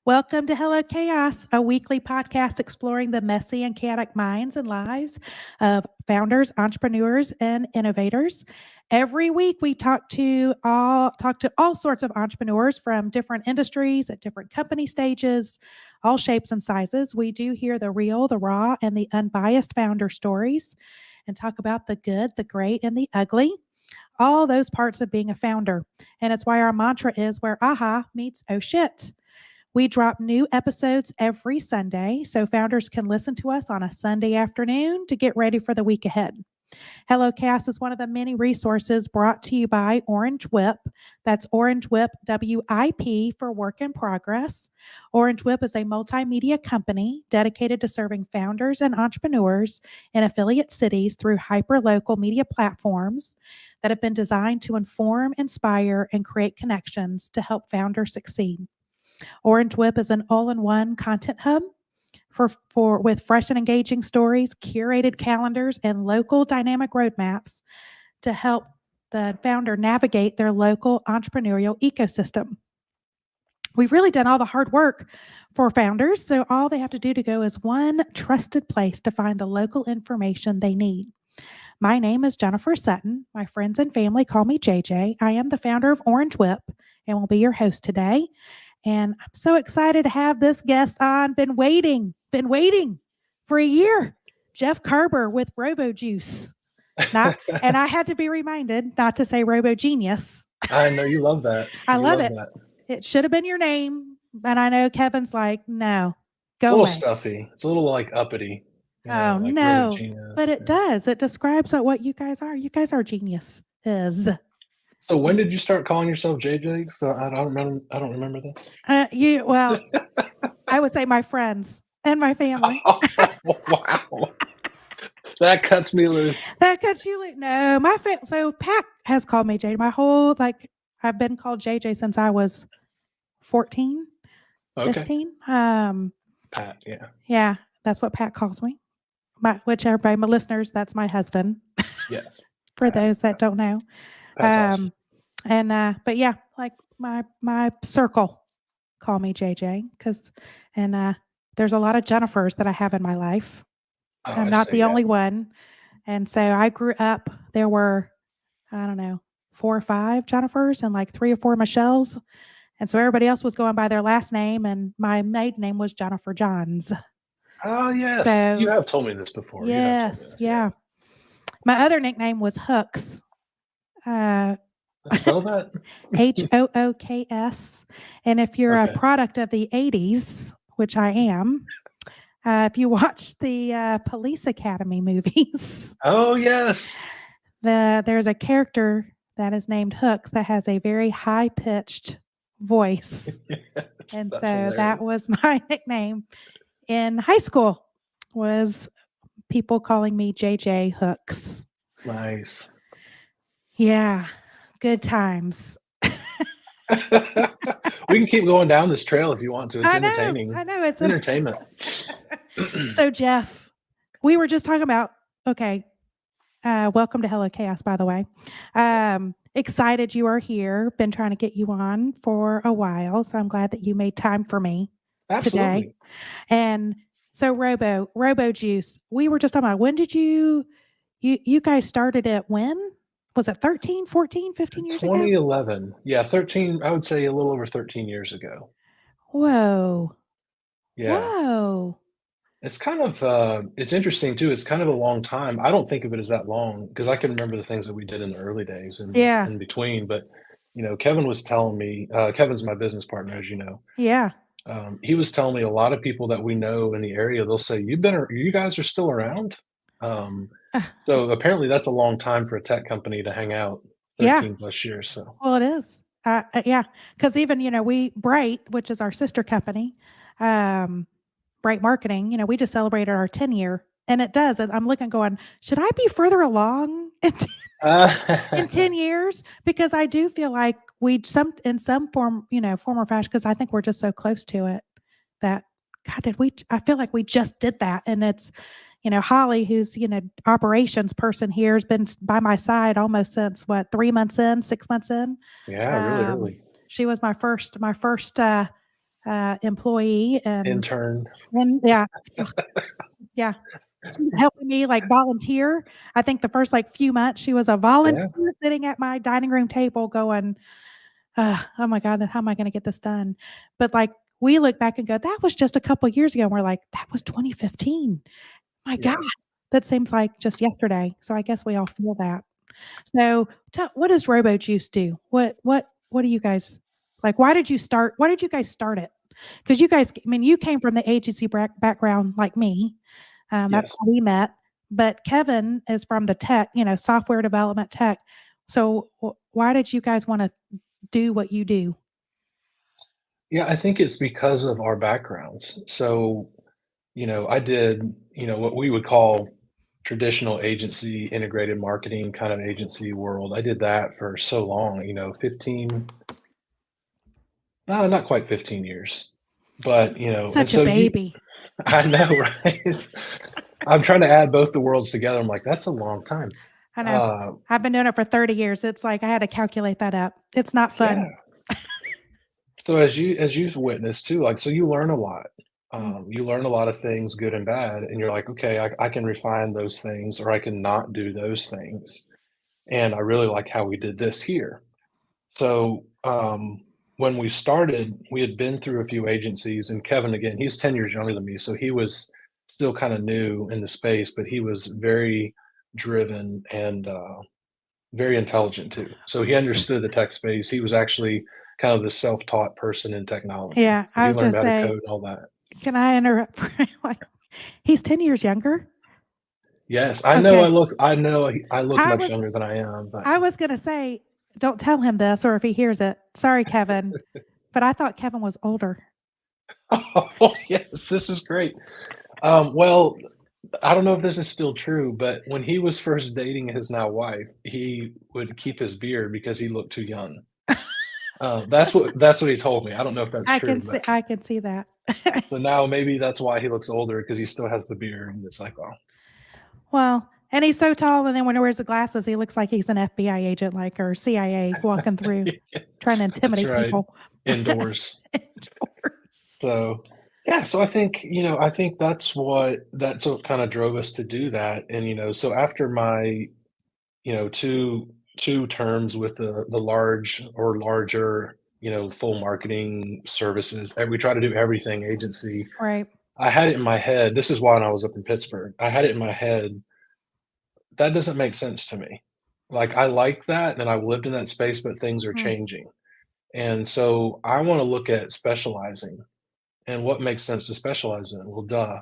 Welcome to Hello Chaos, a weekly podcast exploring the messy and chaotic minds and lives of founders, entrepreneurs, and innovators. Every week we talk to all sorts of entrepreneurs from different industries at different company stages, all shapes and sizes. We do hear the real, the raw, and the unbiased founder stories and talk about the good, the great, and the ugly. All those parts of being a founder. And it's why our mantra is where aha meets oh shit. We drop new episodes every Sunday so founders can listen to us on a Sunday afternoon to get ready for the week ahead. Hello Cast is one of the many resources brought to you by Orange Whip. That's Orange Whip WIP for work in progress. Orange Whip is a multimedia company dedicated to serving founders and entrepreneurs in affiliate cities through hyper-local media platforms that have been designed to inform, inspire, and create connections to help founders succeed. Orange Whip is an all-in-one content hub for with fresh and engaging stories, curated calendars, and local dynamic roadmaps to help the founder navigate their local entrepreneurial ecosystem. We've really done all the hard work for founders, so all they have to do to go is one trusted place to find the local information they need. My name is Jennifer Sutton. My friends and family call me JJ. I am the founder of Orange Whip and will be your host today. And I'm so excited to have this guest on. Been waiting for a year. Jeff Kerber with Robo Juice. And I had to be reminded not to say Robo Genius. I know you love that. I You love it. that. It should have been your name. And I know Kevin's like, no, It's a go little away. stuffy. It's a little like uppity. Oh, like no. Robo Genius. But it does. It describes what you guys are. You guys are geniuses. So when did you start calling yourself JJ? So I don't remember this. Well, I would say my friends and my family. Oh, wow. That cuts me loose. That cuts you loose. No, so Pat has called me JJ. My whole I've been called JJ since I was 14, 15. Pat, yeah. Yeah, that's what Pat calls me. My listeners, that's my husband. Yes. For those that don't know. Awesome. But yeah, like my circle call me JJ and there's a lot of Jennifers that I have in my life. I'm not the only one. And so I grew up, there were, I don't know, 4 or 5 Jennifers and like 3 or 4 Michelles. And so everybody else was going by their last name and my maiden name was Jennifer Johns. Oh, yes. So, you have told me this before. Yes, yeah. My other nickname was Hooks. Spell that? HOOKS. And if you're a product of the 80s, which I am, if you watch the Police Academy movies. Oh, yes. There's a character that is named Hooks that has a very high-pitched voice. Yes, and so hilarious. That was my nickname in high school, was people calling me JJ Hooks. Nice. Yeah, good times. We can keep going down this trail if you want to. It's entertaining. I know. It's entertainment. So, Jeff, we were just talking about, welcome to Hello Chaos, by the way. Excited you are here. Been trying to get you on for a while, so I'm glad that you made time for me today. And so, Robo Juice, we were just talking about, when did you guys started it when? Was it 13, 14, 15 years 2011. ago? Yeah, 13. I would say a little over 13 years ago. Whoa. Yeah. Whoa. It's kind of, it's interesting too. It's kind of a long time. I don't think of it as that long because I can remember the things that we did in the early days and in between. But, Kevin was telling me, Kevin's my business partner, as you know. Yeah. He was telling me a lot of people that we know in the area, they'll say, you guys are still around? So apparently that's a long time for a tech company to hang out 13 plus years. So. Well, it is. Yeah. Because even, Bright, which is our sister company, Bright Marketing, we just celebrated our 10 year and it does. And I'm looking going, should I be further along in 10 years? Because I do feel like in some form, form or fashion, because I think we're just so close to it that, God, I feel like we just did that. And it's, Holly, who's, operations person here, has been by my side almost since 3 months in, 6 months in. Yeah, really early. She was my first employee and Intern. yeah, yeah. She was helping me like volunteer. I think the first like few months she was a volunteer sitting at my dining room table going, oh my God, how am I going to get this done? But like we look back and go, that was just a couple of years ago. And we're like, that was 2015. My God, that seems like just yesterday. So I guess we all feel that. So what does Robo Juice do? What do you guys like? Why did you guys start it? Because you guys, I mean, you came from the agency background like me. That's Yes. how we met. But Kevin is from the tech, software development tech. So why did you guys want to do what you do? Yeah, I think it's because of our backgrounds. So, I did, what we would call traditional agency, integrated marketing kind of agency world. I did that for so long, 15, no, not quite 15 years. But, and Such a so baby. I know, right? I'm trying to add both the worlds together. I'm like, that's a long time. I know. I've been doing it for 30 years. It's like I had to calculate that up. It's not fun. Yeah. So as you've witnessed too, like, so you learn a lot. You learn a lot of things, good and bad, and you're like, okay, I can refine those things, or I can not do those things. And I really like how we did this here. So when we started, we had been through a few agencies, and Kevin, again, he's 10 years younger than me, so he was still kind of new in the space, but he was very driven and very intelligent too. So he understood the tech space. He was actually kind of the self-taught person in technology. Yeah, So I he was going learned to how to say, code and all that. can I interrupt? Like, he's 10 years younger. Yes, I know. I look much younger than I am. But I was going to say, don't tell him this, or if he hears it, sorry, Kevin. But I thought Kevin was older. oh, yes, this is great. Well, I don't know if this is still true, but when he was first dating his now wife, he would keep his beard because he looked too young. That's what he told me. I don't know if that's true, but I can see that. so now maybe that's why he looks older because he still has the beard, and it's like, oh, well, and he's so tall, and then when he wears the glasses, he looks like he's an FBI agent, like, or CIA walking through, trying to intimidate that's right. people. Indoors. Indoors. So yeah, so I think, that's what kind of drove us to do that. And so after my, two terms with the large or larger, full marketing services, and we try to do everything agency. Right. I had it in my head. This is why when I was up in Pittsburgh, I had it in my head. That doesn't make sense to me. Like, I like that and I've lived in that space, but things are changing. And so I want to look at specializing and what makes sense to specialize in. Well, duh,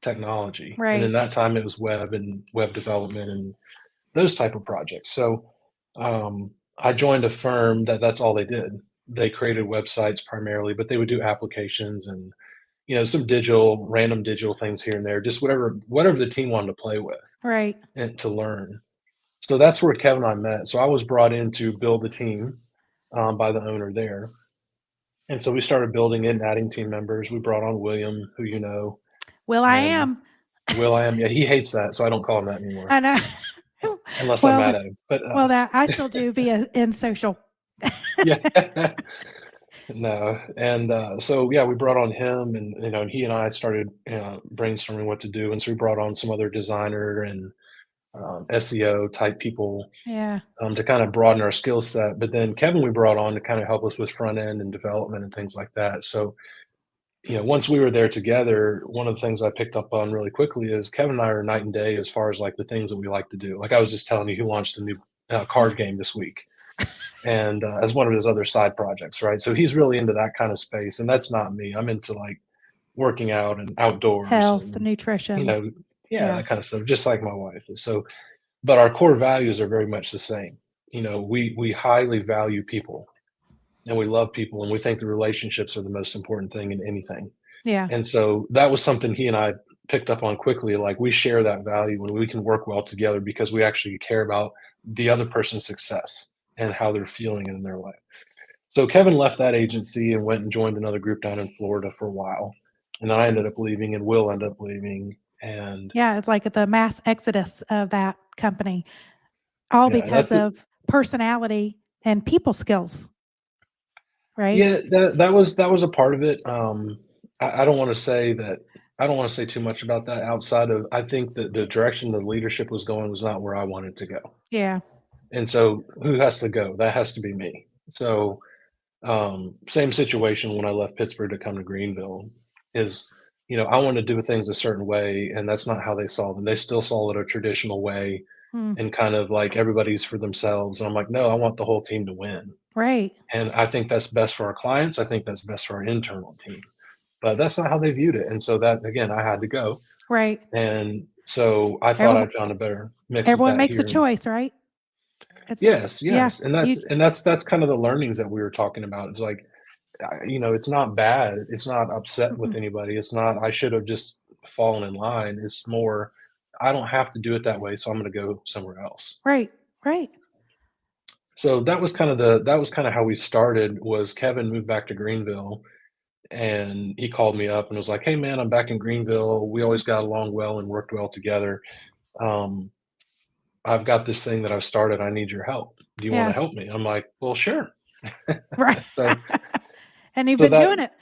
technology. And in Right. that time, it was web and web development and those type of projects. So I joined a firm that's all they did. They created websites primarily, but they would do applications and some random digital things here and there, just whatever the team wanted to play with Right. and to learn. So that's where Kevin and I met. So I was brought in to build the team by the owner there. And so we started building it and adding team members. We brought on William, who you know. I am. Yeah, he hates that, so I don't call him that anymore. I know. Unless I'm mad at him. But that I still do via in social. yeah. No. And so yeah, we brought on him and he and I started brainstorming what to do. And so we brought on some other designer and SEO type people Yeah. to kind of broaden our skill set. But then Kevin we brought on to kind of help us with front end and development and things like that. So, once we were there together, one of the things I picked up on really quickly is Kevin and I are night and day as far as like the things that we like to do. Like I was just telling you, he launched a new card game this week, and as one of his other side projects, right? So he's really into that kind of space, and that's not me. I'm into like working out and outdoors, health, and, nutrition. that kind of stuff, just like my wife is. So, but our core values are very much the same. We highly value people and we love people and we think the relationships are the most important thing in anything. Yeah. And so that was something he and I picked up on quickly. Like we share that value when we can work well together because we actually care about the other person's success and how they're feeling in their life. So Kevin left that agency and went and joined another group down in Florida for a while. And then I ended up leaving and Will ended up leaving. And yeah, it's like the mass exodus of that company, all because of personality and people skills. right? Yeah, that was a part of it. I don't want to say that. I don't want to say too much about that outside of. I think that the direction the leadership was going was not where I wanted to go, Yeah. and so who has to go? That has to be me. So same situation when I left Pittsburgh to come to Greenville is, I want to do things a certain way, and that's not how they saw them. They still saw it a traditional way Mm, and kind of like everybody's for themselves. And I'm like, no, I want the whole team to win. right. And I think that's best for our clients. I think that's best for our internal team. But that's not how they viewed it. And so that again, I had to go. Right. And so I thought Everyone I'd found a better mix with everyone that makes a here. choice, right? It's Yes, yeah. yes. And You that's kind of the learnings that we were talking about. It's like it's not bad. It's not upset with mhm. anybody. It's not, I should have just fallen in line. It's more, I don't have to do it that way, so I'm going to go somewhere else. Right. Right. So that was kind of how we started was Kevin moved back to Greenville and he called me up and was like, "Hey man, I'm back in Greenville. We always got along well and worked well together. Um, I've got this thing that I've started. I need your help. Do you want to Yeah. help me?" I'm like, "Well, sure." Right. So And you've so been that doing it.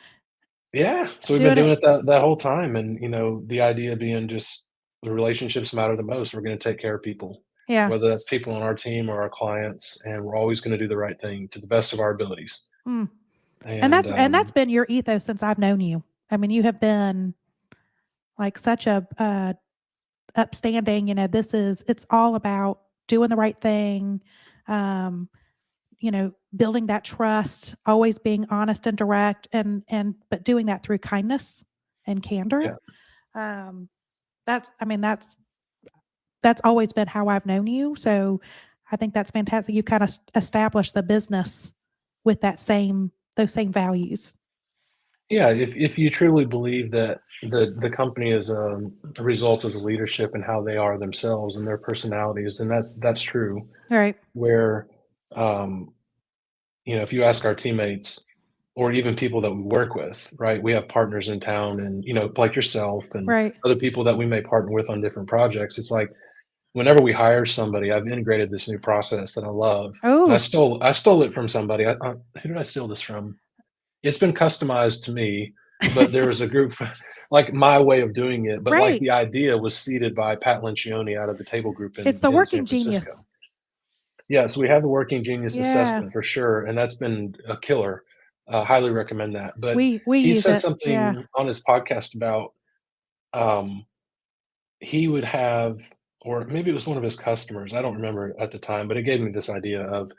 Yeah, so we've been Doing doing it. it that whole time, and, the idea being just the relationships matter the most. We're gonna take care of people, Yeah. whether that's people on our team or our clients, and we're always gonna do the right thing to the best of our abilities. Mm. And, And that's been your ethos since I've known you. I mean, you have been like such a upstanding, it's all about doing the right thing, um, building that trust, always being honest and direct but doing that through kindness and candor. yeah, Um, that's always been how I've known you. So I think that's fantastic. You've kind of established the business with those same values. yeah, if you truly believe that the company is, a result of the leadership and how they are themselves and their personalities, then that's true. Right. Where, um if you ask our teammates or even people that we work with, right? We have partners in town and, like yourself and Right. other people that we may partner with on different projects. It's like whenever we hire somebody, I've integrated this new process that I love. And Oh, I stole it from somebody. Who did I steal this from? It's been customized to me, but there was a group like my way of doing it, but like right. the idea was seeded by Pat Lencioni out of the Table Group It's the in San working Francisco. genius. Yeah, so we have the working genius Yeah. assessment for sure, and that's been a killer. Highly recommend that. But We he use said it. Yeah. something on his podcast about um, he would have, or maybe it was one of his customers. I don't remember at the time, but it gave me this idea of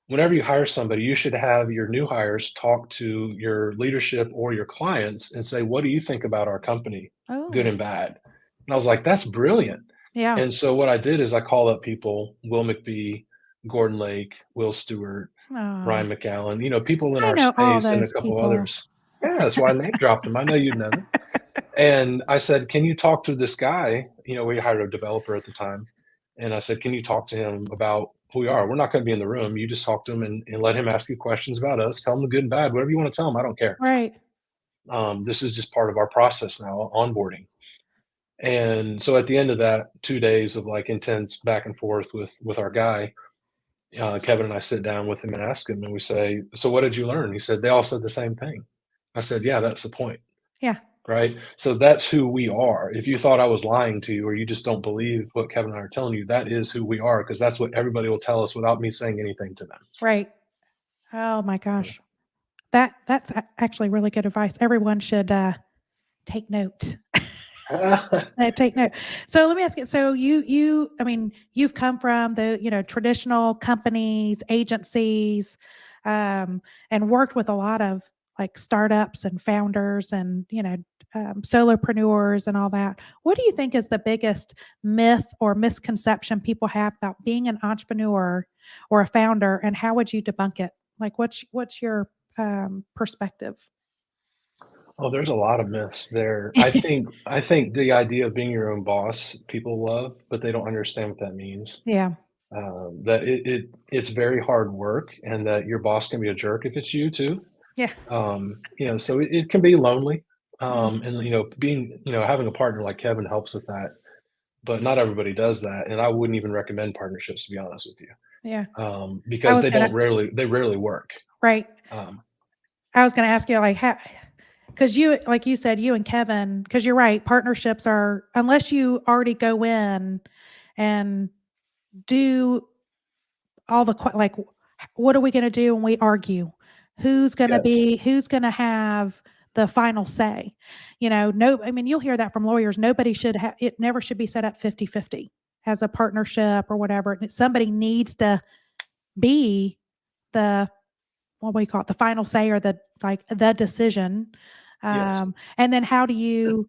whenever you hire somebody, you should have your new hires talk to your leadership or your clients and say, "What do you think about our company, good Oh, and bad?" And I was like, "That's brilliant." yeah. And so what I did is I called up people, Will McBee, Gordon Lake, Will Stewart, Oh, Ryan McAllen, people in I our know all space and a those couple people. others. Yeah, that's why I name dropped them. I know you'd know them. And I said, "Can you talk to this guy?" We hired a developer at the time. And I said, "Can you talk to him about who we are? We're not going to be in the room. You just talk to him and let him ask you questions about us. Tell him the good and bad, whatever you want to tell him. I don't care. Right. This is just part of our process now, onboarding." And so at the end of that 2 days of like intense back and forth with our guy, Kevin and I sit down with him and ask him, and we say, "So what did you learn?" He said, "They all said the same thing." I said, "Yeah, that's the point, Yeah. right?" So that's who we are. If you thought I was lying to you or you just don't believe what Kevin and I are telling you, that is who we are because that's what everybody will tell us without me saying anything to Right. Oh my them. gosh. That's actually really good advice. Everyone should take note. Take note. So let me ask you. So I mean, you've come from the traditional companies, agencies, and worked with a lot of like startups and founders and solopreneurs and all that. What do you think is the biggest myth or misconception people have about being an entrepreneur or a founder, and how would you debunk it? Like, what's your perspective? Oh, there's a lot of myths there. I think the idea of being your own boss, people love, but they don't understand what that means. Yeah. That it's very hard work, and that your boss can be a jerk if it's you too. Yeah. So it can be lonely. Mm, And being having a partner like Kevin helps with that, but not everybody does that, and I wouldn't even recommend partnerships to be honest with you, yeah. I because was gonna they rarely work. right. Um, I was going to ask you, like, how, because you, like you said, you and Kevin, because you're right, partnerships are, unless you already go in and do all the, like, what are we going to do when we argue? Who's going to Yes. be, who's going to have the final say? No, I mean, you'll hear that from lawyers. Nobody should have, it never should be set up 50-50 as a partnership or whatever. And somebody needs to be the, what do you call it, the final say, or the, like, the decision. Yes. And then how do you,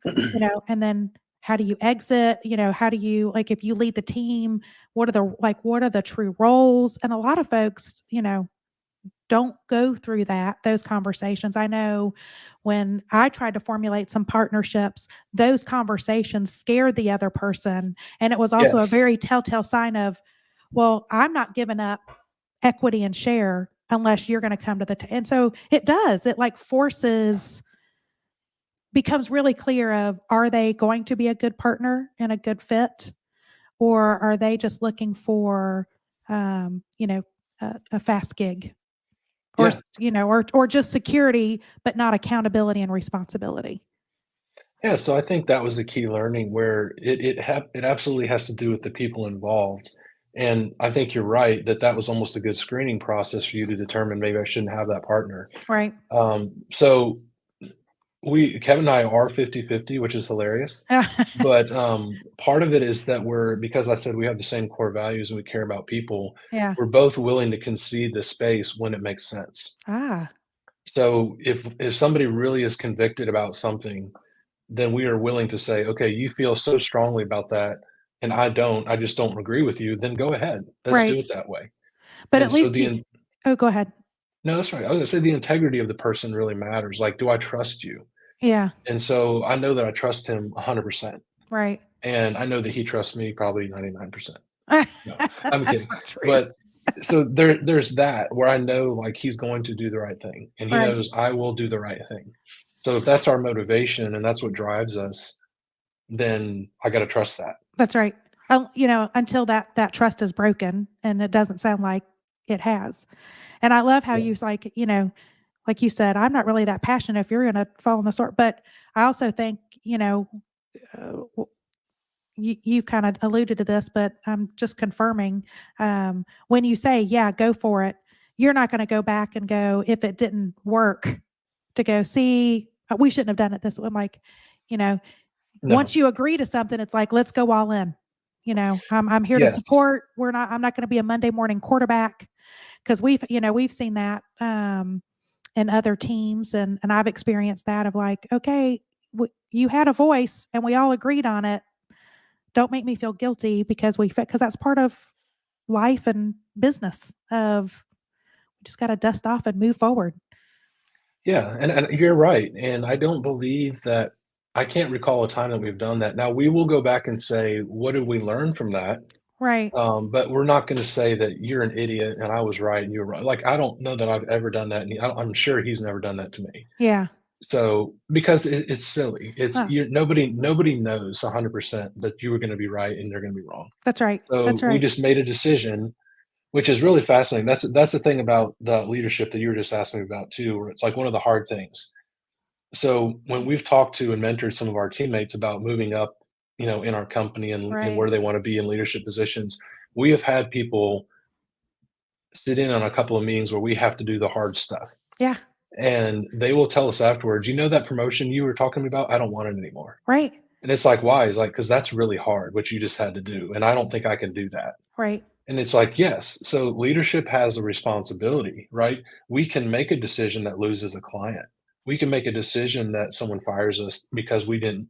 and then how do you exit? How do you, like, if you lead the team, what are the true roles? And a lot of folks, don't go through those conversations. I know when I tried to formulate some partnerships, those conversations scared the other person. And it was also a Yes. very telltale sign of, well, I'm not giving up equity and share unless you're going to come to and so it does, it like becomes really clear of, are they going to be a good partner and a good fit, or are they just looking for, a fast gig, or, Yeah. or just security, but not accountability and responsibility. Yeah, so I think that was a key learning where it absolutely has to do with the people involved, and I think you're right that that was almost a good screening process for you to determine maybe I shouldn't have that partner. Right. So we Kevin and I are 50-50, which is hilarious, but, part of it is that because I said we have the same core values and we care about people, Yeah. we're both willing to concede the space when it makes sense. Ah, So if somebody really is convicted about something, then we are willing to say, "Okay, you feel so strongly about that, and I don't, I just don't agree with you, then go ahead. Let's do right. it that way." But And at so least the you, in oh, go ahead. No, that's right. I was gonna say the integrity of the person really matters. Like, do I trust you? Yeah. And so I know that I trust him 100%, Right. and I know that he trusts me probably 99%. No, I'm That's kidding. not true. But so there's that where I know, like, he's going to do the right thing, and he Right. knows I will do the right thing. So if that's our motivation and that's what drives us, then I gotta trust that. That's right. Until that trust is broken, and it doesn't sound like it has. And I love how Yeah. you like, like you said, I'm not really that passionate if you're going to fall in the sort, but I also think, you kind of alluded to this, but I'm just confirming, when you say, yeah, go for it, you're not going to go back and go, if it didn't work, to go, see, we shouldn't have done it this way. I'm like, you know, No. once you agree to something, it's like, let's go all in. I'm here to Yes. support. I'm not going to be a Monday morning quarterback, because we've seen that, in other teams, and I've experienced that of like, okay, you had a voice and we all agreed on it. Don't make me feel guilty because because that's part of life and business of, we just got to dust off and move forward. Yeah, and you're right, and I don't believe that I can't recall a time that we've done that. Now we will go back and say, "What did we learn from that?" Right. But we're not gonna say that you're an idiot and I was right and you were right. Like, I don't know that I've ever done that, and I'm sure he's never done that to me. Yeah. So because it's silly. It's Huh. you nobody knows 100% that you were gonna be right and they're gonna be wrong. That's right. So That's we right. just made a decision, which is really fascinating. That's the thing about the leadership that you were just asking me about too, where it's like one of the hard things. So when we've talked to and mentored some of our teammates about moving up, in our company and Right. where they want to be in leadership positions, we have had people sit in on a couple of meetings where we have to do the hard stuff. Yeah. And they will tell us afterwards, that promotion you were talking about? I don't want it anymore. Right. And it's like, why? It's like, because that's really hard, what you just had to do. And I don't think I can do that. Right. And it's like, yes. So leadership has a responsibility, right? We can make a decision that loses a client. We can make a decision that someone fires us because we didn't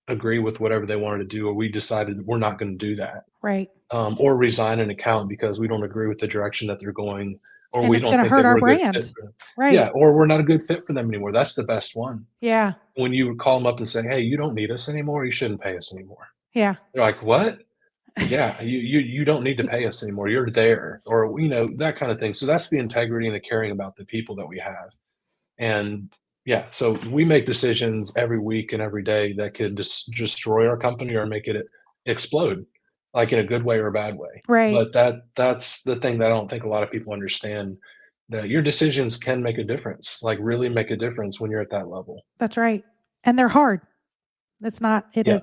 agree with whatever they wanted to do, or we decided we're not going to do that, Right. or resign an account because we don't agree with the direction that they're going, or And we it's don't going to think hurt that our we're a good fit brand. for them. Right. Yeah, or we're not a good fit for them anymore. That's the best one. Yeah. When you call them up and say, "Hey, you don't need us anymore. You shouldn't pay us anymore." Yeah. They're like, "What?" Yeah, you don't need to pay us anymore. You're there, or that kind of thing. So that's the integrity and the caring about the people that we have. And yeah, so we make decisions every week and every day that could just destroy our company or make it explode, like in a good way or a bad way. Right. But that's the thing that I don't think a lot of people understand, that your decisions can make a difference, like really make a difference when you're at that level. That's right. And they're hard. It Yeah.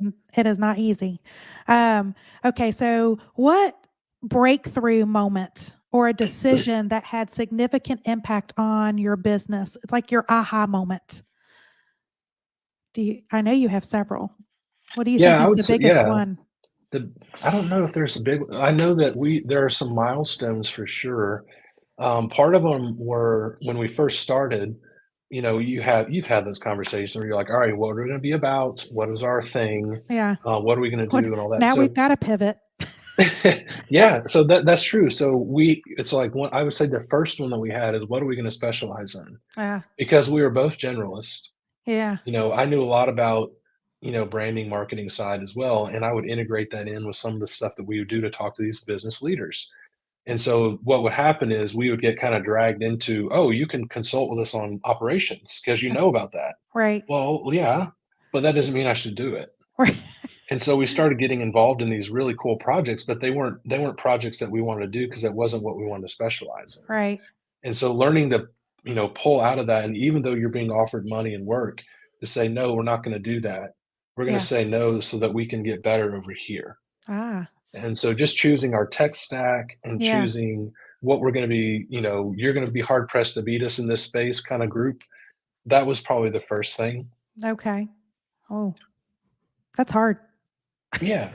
is not easy. Okay, so what breakthrough moment or a decision that had significant impact on your business? It's like your aha moment. I know you have several. What do you think Yeah, I is would the say, biggest yeah. one? I don't know if there's a big. I know that there are some milestones for sure. Part of them were when we first started. You know, you've had those conversations where you're like, all right, what are we going to be about? What is our thing? Yeah. What are we going to What do, and all that. now So we've got to pivot. yeah, so that's true. So it's like I would say the first one that we had is what are we going to specialize in? Yeah. Because we were both generalists. Yeah. You know, I knew a lot about, branding, marketing side as well, and I would integrate that in with some of the stuff that we would do to talk to these business leaders. And so what would happen is we would get kind of dragged into, oh, you can consult with us on operations because you know about that. Right. Well, yeah, but that doesn't mean I should do it. Right. And so we started getting involved in these really cool projects, but they weren't projects that we wanted to do because that wasn't what we wanted to specialize in. Right. And so learning to, pull out of that, and even though you're being offered money and work, to say, no, we're not going to do that. We're going to Yeah. say no so that we can get better over here. Ah. And so just choosing our tech stack and Yeah. choosing what we're going to be, you're going to be hard pressed to beat us in this space kind of group. That was probably the first thing. Okay. Oh, that's hard. Yeah.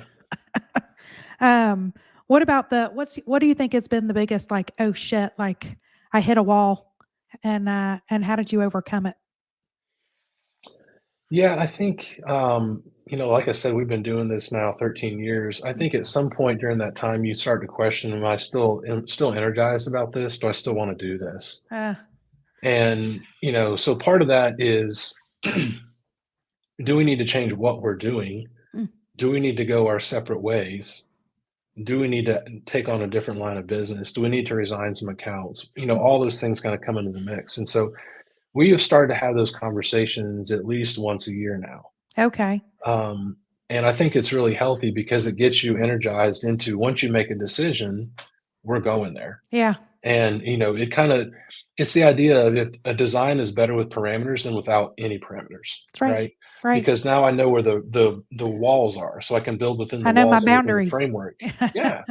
What about what do you think has been the biggest, like, oh shit, like I hit a wall, and how did you overcome it? Yeah, I think, like I said, we've been doing this now 13 years. I think at some point during that time, you start to question, am still energized about this? Do I still want to do this? Uh, And, so part of that is, do we need to change what we're doing? mm, Do we need to go our separate ways? Do we need to take on a different line of business? Do we need to resign some accounts? mm. All those things kind of come into the mix. And so we have started to have those conversations at least once a year now. Okay. Um, and I think it's really healthy because it gets you energized into once you make a decision, we're going there. Yeah. And it's the idea of if a design is better with parameters than without any parameters, That's right. right? Right. Because now I know where the walls are, so I can build within the I know my walls and within the boundaries. framework. Yeah.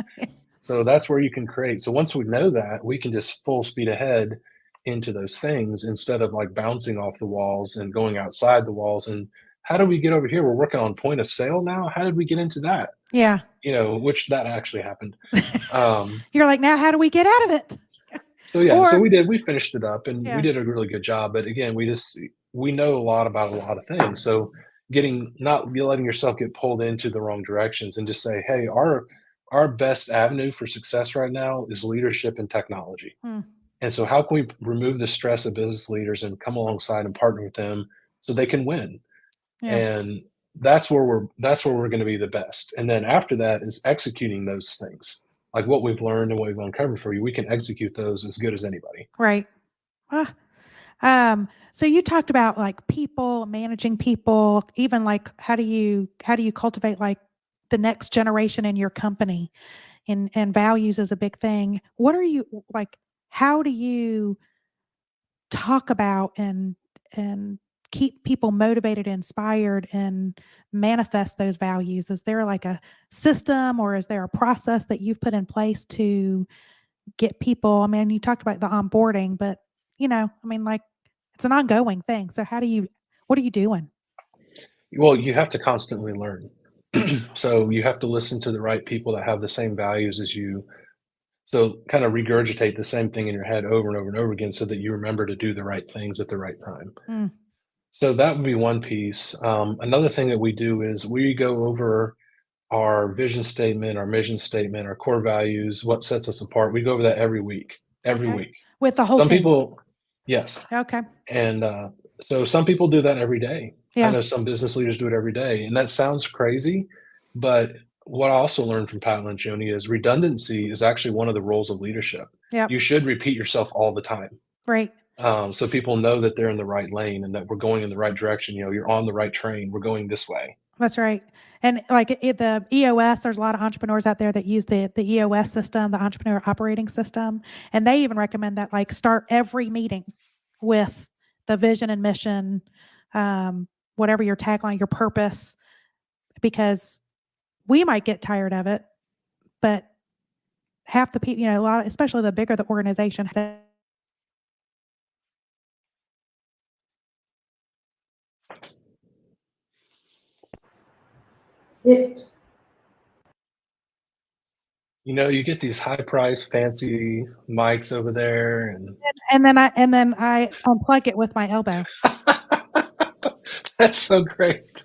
So that's where you can create. So once we know that, we can just full speed ahead into those things instead of like bouncing off the walls and going outside the walls. And how do we get over here? We're working on point of sale now. How did we get into that? Yeah. Which that actually happened. Um, You're like, now how do we get out of it? so yeah, Or so we finished it up and yeah. we did a really good job. But again, we know a lot about a lot of things. So not letting yourself get pulled into the wrong directions and just say, hey, our best avenue for success right now is leadership and technology. Hmm. And so how can we remove the stress of business leaders and come alongside and partner with them so they can win? Yeah. And that's where we're going to be the best. And then after that is executing those things. Like what we've learned and what we've uncovered for you, we can execute those as good as anybody. Right. So you talked about like people, managing people, even like how do you cultivate like the next generation in your company, and values is a big thing. What are you like? How do you talk about and keep people motivated, inspired, and manifest those values? Is there like a system or is there a process that you've put in place to get people? I mean, you talked about the onboarding, but I mean, like it's an ongoing thing. So what are you doing? Well, you have to constantly learn. So you have to listen to the right people that have the same values as you. So kind of regurgitate the same thing in your head over and over and over again so that you remember to do the right things at the right time. Mm, So that would be one piece. Another thing that we do is we go over our vision statement, our mission statement, our core values, what sets us apart. We go over that every week. Every okay. week. With the whole Some team. people, yes. Okay. And so some people do that every day. I Yeah. know some business leaders do it every day. And that sounds crazy, but what I also learned from Pat Lencioni is redundancy is actually one of the roles of leadership. Yep. You should repeat yourself all the time. Right. So people know that they're in the right lane and that we're going in the right direction. You're on the right train. We're going this way. That's right. And like the EOS, there's a lot of entrepreneurs out there that use the EOS system, the entrepreneur operating system. And they even recommend that like start every meeting with the vision and mission, whatever your tagline, your purpose, because we might get tired of it, but half the people, a lot, especially the bigger the organization, it. You get these high price fancy mics over there, And then I unplug it with my elbow. that's so great.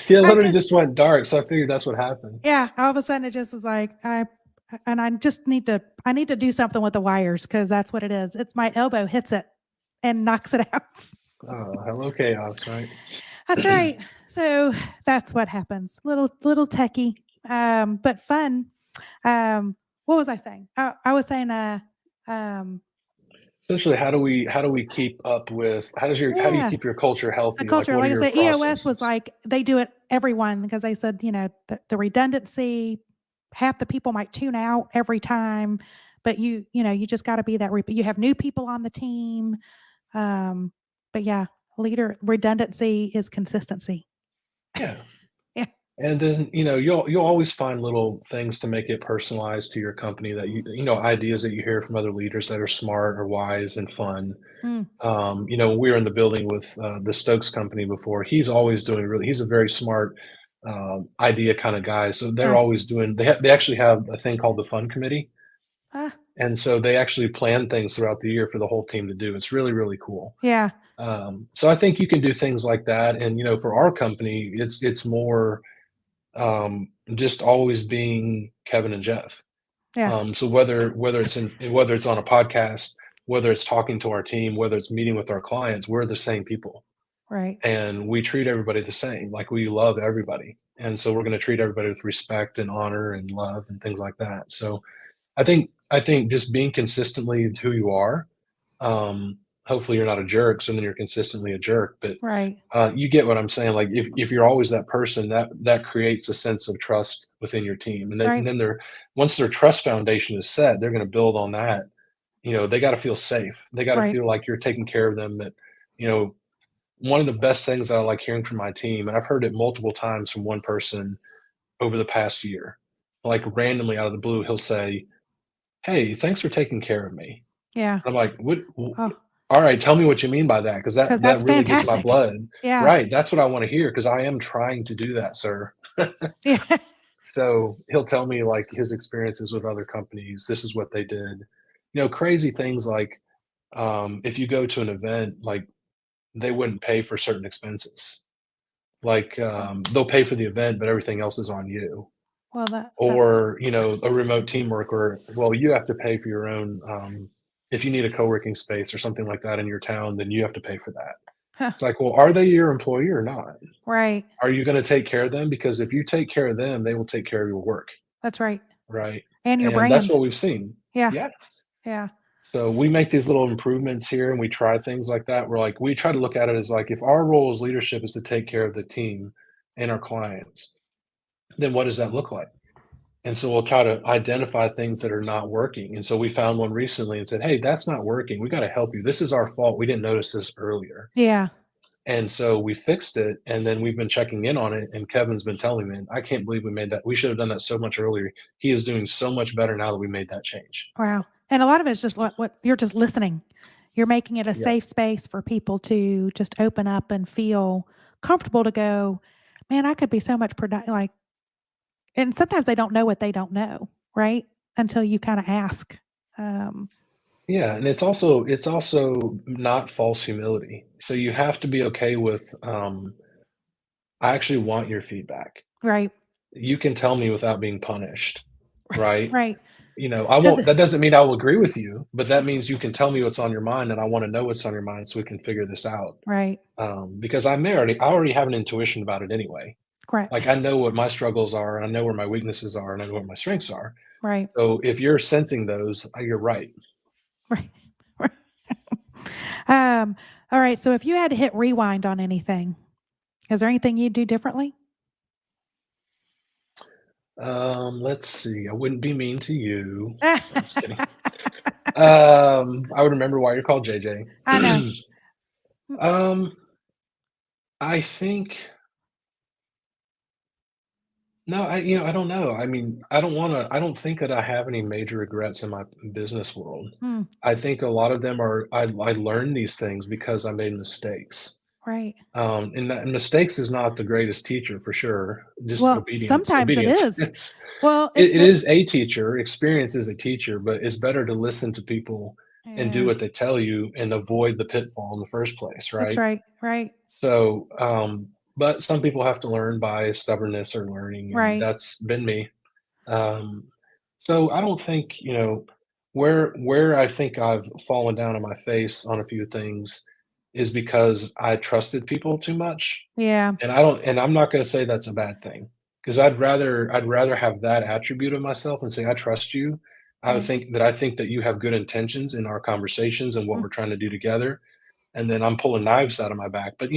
Yeah, I literally just, just went dark, so I figured that's what happened. yeah, all of a sudden it just was like, I just need to do something with the wires because that's what it is. It's my elbow hits it and knocks it out. Oh, hello chaos, right? That's right. So that's what happens. Little techie, but fun. What was I saying? I was saying, um, Essentially, how do we keep up with how do you yeah, keep your culture the healthy? Like, culture. what are Like I your said, EOS was processes? like they do it everyone because they said the redundancy. Half the people might tune out every time, but you just got to be that. You have new people on the team, but yeah, leader redundancy is consistency. Yeah. Yeah, And then, you'll always find little things to make it personalized to your company that ideas that you hear from other leaders that are smart or wise and fun. mm, We were in the building with the Stokes company before. He's a very smart idea kind of guy. So they're yeah, always they actually have a thing called the fun committee. ah, And so they actually plan things throughout the year for the whole team to do. It's really, really cool. yeah, So I think you can do things like that. And, for our company, it's more just always being Kevin and Jeff. yeah, So whether it's on a podcast, whether it's talking to our team, whether it's meeting with our clients, we're the same people, right, and we treat everybody the same. Like, we love everybody, and so we're going to treat everybody with respect and honor and love and things like that. So I think just being consistently who you are. Um, Hopefully you're not a jerk, so then you're consistently a jerk. But right, you get what I'm saying. Like, if you're always that person, that creates a sense of trust within your team, and right, then once their trust foundation is set, they're going to build on that. They got to feel safe. They got to right. feel like you're taking care of them. That you know, one of the best things that I like hearing from my team, and I've heard it multiple times from one person over the past year, like randomly out of the blue, he'll say, "Hey, thanks for taking care of me." Yeah. I'm like, "What? Oh, All right, tell me what you mean by that, because because that that's really gets my fantastic. blood." Yeah, Right, that's what I want to hear, because I am trying to do that, sir. yeah, So he'll tell me like his experiences with other companies. This is what they did. Crazy things like if you go to an event, like, they wouldn't pay for certain expenses. Like, oh, they'll pay for the event, but everything else is on you. well, that's Or, a remote teamwork where, well, you have to pay for your own, if you need a co-working space or something like that in your town, then you have to pay for that. huh, It's like, well, are they your employee or not? right, Are you going to take care of them? Because if you take care of them, they will take care of your work, that's right, right? and your And that's brand. what we've seen. Yeah, Yeah. yeah, So we make these little improvements here, and we try things like that. We try to look at it as like, if our role as leadership is to take care of the team and our clients, then what does that look like? And so we'll try to identify things that are not working. And so we found one recently and said, "Hey, that's not working. We got to help you. This is our fault. We didn't notice this earlier." yeah, And so we fixed it, and then we've been checking in on it. And Kevin's been telling me, "I can't believe we made that. We should have done that so much earlier." He is doing so much better now that we made that change. wow. And a lot of it's just what you're just listening. You're making it a Yeah. safe space for people to just open up and feel comfortable to go, man, I could be so much productive. Like, and sometimes they don't know what they don't know, right? Until you kind of ask. Um, Yeah, and it's also not false humility. So you have to be okay with, I actually want your feedback. right, You can tell me without being punished, right? right. I Because, won't that doesn't mean I will agree with you, but that means you can tell me what's on your mind, and I wanna know what's on your mind so we can figure this out. right, Because I already have an intuition about it anyway. correct, Like, I know what my struggles are, and I know where my weaknesses are, and I know what my strengths are. right, So if you're sensing those, you're right. right. Um, all right. So if you had to hit rewind on anything, is there anything you'd do differently? Let's see. I wouldn't be mean to you. I I'm just kidding. I would remember why you're called JJ. know. Mm, um, I think no, I don't know. I mean, I don't think that I have any major regrets in my business world. mm, I think a lot of them are I learned these things because I made mistakes. right. And mistakes is not the greatest teacher for sure. Just Well, obedience. sometimes it Obedience. is. Well, it's It been is a teacher. Experience is a teacher, but it's better to listen to people and do yeah, what they tell you and avoid the pitfall in the first place, that's right? right, right, So, but some people have to learn by stubbornness or learning, and right. that's been me. Um, so I don't think, where I think I've fallen down on my face on a few things is because I trusted people too much. Yeah, And I'm not gonna say that's a bad thing, because I'd rather have that attribute of myself and say, "I trust you." right. I think that you have good intentions in our conversations and what Mm, we're trying to do together, and then I'm pulling knives out of my back, but,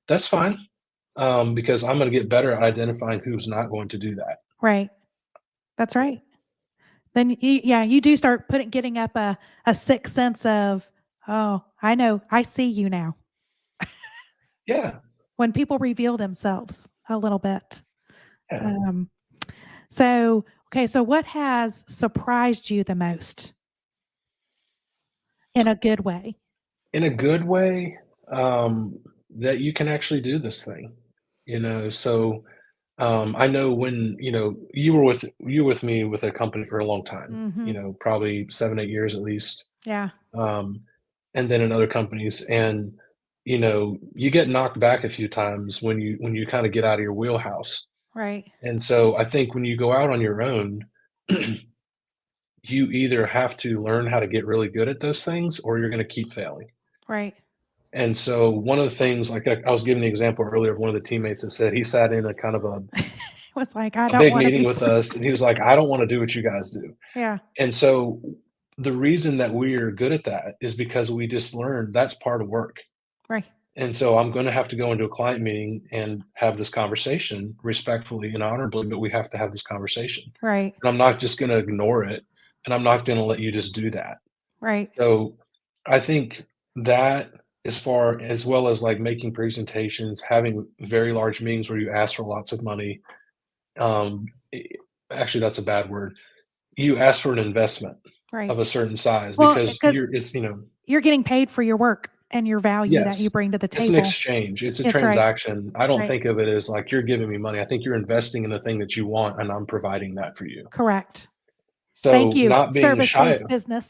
that's fine, because I'm gonna get better at identifying who's not going to do that. right. That's right. Then yeah, you do start getting up a sixth sense of, "Oh, I know. I see you now." Yeah, When people reveal themselves a little bit. yeah. Um, so, okay, so what has surprised you the most in a good way? In a good way, that you can actually do this thing, so, I know when, you were with me with a company for a long time, Mhm. probably 7, 8 years at least, Yeah, um, and then in other companies, and, you get knocked back a few times when you kinda get out of your wheelhouse, right, and so I think when you go out on your own, you either have to learn how to get really good at those things or you're gonna keep failing. right. And so one of the things, like I was giving the example earlier of one of the teammates that said he sat in a kind of It was like, "I a don't big wanna meeting be with part." us, and he was like, "I don't wanna do what you guys do." Yeah, And so the reason that we're good at that is because we just learned that's part of work. right, And so I'm gonna have to go into a client meeting and have this conversation respectfully and honorably, but we have to have this conversation. right, And I'm not just gonna ignore it, and I'm not gonna let you just do that. right, So, I think that as well as, like, making presentations, having very large meetings where you ask for lots of money, I actually, that's a bad word. You ask for an investment right. of a certain size Well, because because you're getting paid for your work and your value that yes, you bring to the it's an table. exchange, it's a It's right, transaction. I don't right. think of it as, like, you're giving me money. I think you're investing in the thing that you want, and I'm providing that for you. Correct. Thank So, you, not being shy. service-based business.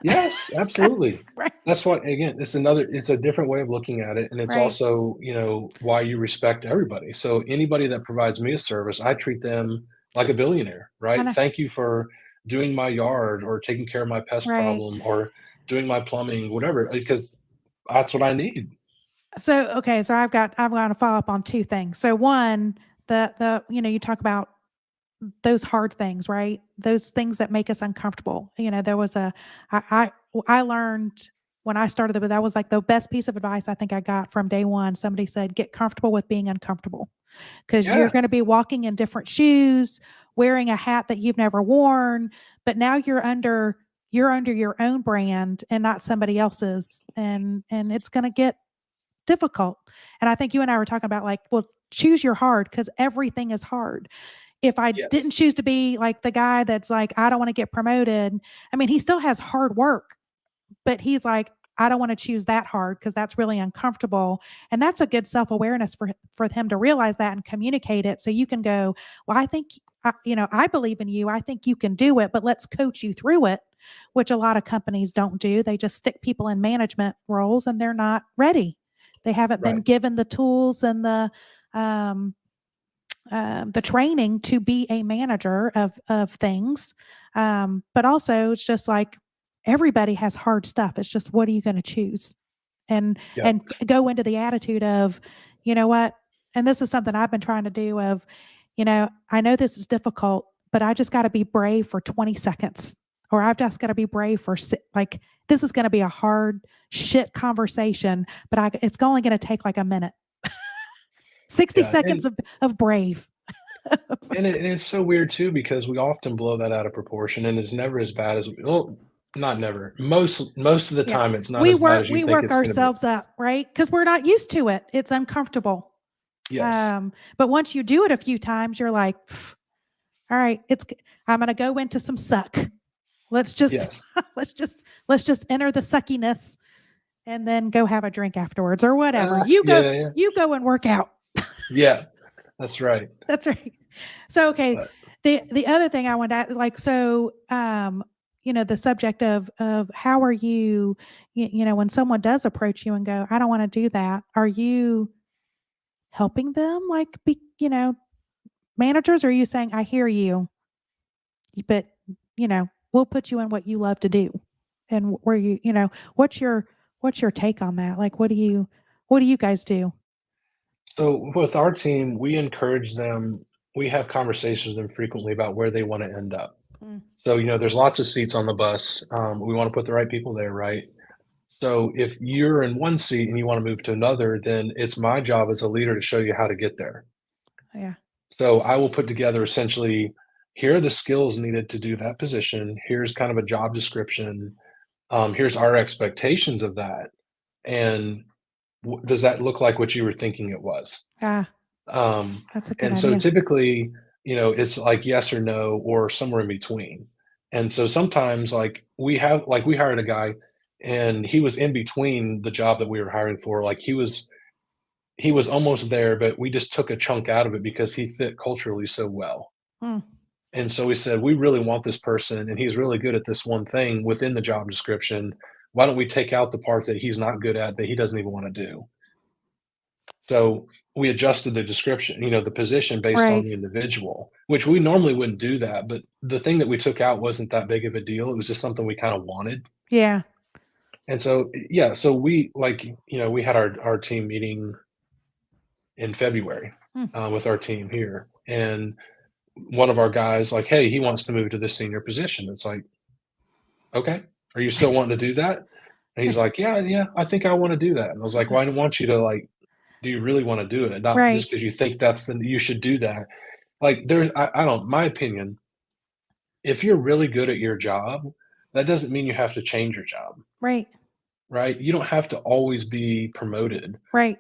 Yes, That's absolutely. right, That's why again, it's a different way of looking at it, and it's right. also, why you respect everybody. So anybody that provides me a service, I treat them like a billionaire, I right? know, "Thank you for doing my yard or taking care of my pest right. problem or doing my plumbing," whatever, because that's what I need. So, okay, so I've got to follow up on 2 things. So one, you talk about those hard things, right? Those things that make us uncomfortable. There was I learned when I started, but that was like the best piece of advice I think I got from day one. Somebody said, "Get comfortable with being uncomfortable." Because you're Yeah, gonna be walking in different shoes, wearing a hat that you've never worn, but now you're under your own brand and not somebody else's, and it's gonna get difficult. And I think you and I were talking about, like, well, choose your hard because everything is hard. If I didn't yes. choose to be like the guy that's like, I don't want to get promoted, I mean, he still has hard work, but he's like, I don't want to choose that hard because that's really uncomfortable. And that's a good self-awareness for him to realize that and communicate it so you can go, well, I think I believe in you. I think you can do it, but let's coach you through it, which a lot of companies don't do. They just stick people in management roles and they're not ready. They haven't been Right. given the tools and um, the training to be a manager of things. But also, it's just like everybody has hard stuff. It's just what are you going to choose? And Yeah. and go into the attitude of, you know what? And this is something I've been trying to do. Of, I know this is difficult, but I just got to be brave for 20 seconds, or I've just got to be brave for like this is going to be a hard shit conversation, but it's only going to take like a minute. 60 Yeah, seconds and of brave. And it's so weird too because we often blow that out of proportion, and it's never as bad as well, not never. Most of the Yeah. time, it's not as bad as you We think work it's gonna be. ourselves up, right? Because we're not used to it. It's uncomfortable. Yes. But once you do it a few times, you're like, all right, I'm going to go into some suck. Let's just, Yes. let's just enter the suckiness and then go have a drink afterwards or whatever. Yeah. You go and work out. Yeah, that's right. That's right. So, okay. But The other thing I wanted to ask, like, so, the subject of how are you, when someone does approach you and go, I don't want to do that. Are you helping them like be, managers? Or are you saying, I hear you, but, we'll put you in what you love to do? And where what's your take on that? Like, what do you guys do? so with our team, we encourage them. We have conversations with them frequently about where they wanna end up. Mm, So, there's lots of seats on the bus. We wanna put the right people there, right? So if you're in one seat and you wanna move to another, then it's my job as a leader to show you how to get there. yeah. So I will put together essentially, here are the skills needed to do that position. Here's kind of a job description. Here's our expectations of that. And does that look like what you were thinking it was? Ah, Um, that's a good and so idea. typically, it's like yes or no or somewhere in between. And so sometimes we hired a guy and he was in between the job that we were hiring for. Like he was almost there, but we just took a chunk out of it because he fit culturally so well. Mm, And so we said, we really want this person and he's really good at this one thing within the job description. Why don't we take out the part that he's not good at that he doesn't even want to do? So we adjusted the description, the position based on right. the individual, which we normally wouldn't do that. But the thing that we took out wasn't that big of a deal. It was just something we kind of wanted. Yeah. And so, yeah, so we had our team meeting in February Mm, with our team here. And one of our guys, like, hey, he wants to move to this senior position. It's like, okay, are you still wanting to do that? And he's like, yeah, I think I want to do that. And I was like, well, I want you to like, do you really want to do it? Not right. just because you think you should do that. Like I don't, my opinion, if you're really good at your job, that doesn't mean you have to change your job, Right. right? You don't have to always be promoted. Right.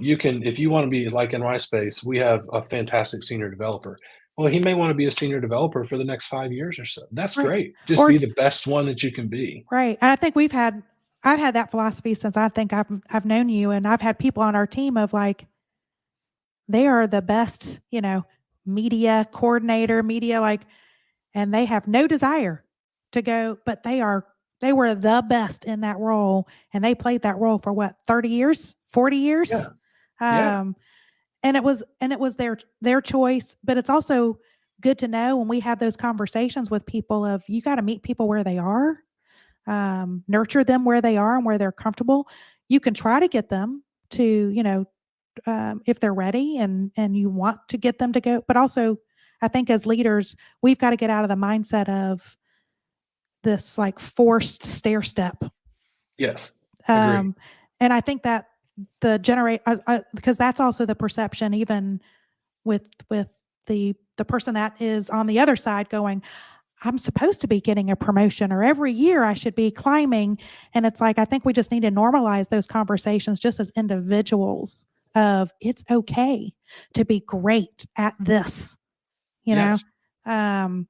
You can, if you want to be like in my space, we have a fantastic senior developer. Well, he may want to be a senior developer for the next 5 years or so. That's Right. great. Just Or be the best one that you can be. right. And I think I've had that philosophy since I think I've known you, and I've had people on our team of like, they are the best, media coordinator, media like, and they have no desire to go, but they were the best in that role, and they played that role for what, 30 years, 40 Yeah. years? Yeah. Um, and it was their choice, but it's also good to know when we have those conversations with people of you got to meet people where they are, nurture them where they are and where they're comfortable. You can try to get them to, if they're ready and you want to get them to go, but also I think as leaders, we've got to get out of the mindset of this like forced stair step. Yes. Agree. Um, and I think that because that's also the perception, even with the person that is on the other side going, I'm supposed to be getting a promotion or every year I should be climbing. And it's like, I think we just need to normalize those conversations just as individuals of it's okay to be great at this, you know? Yes. Um,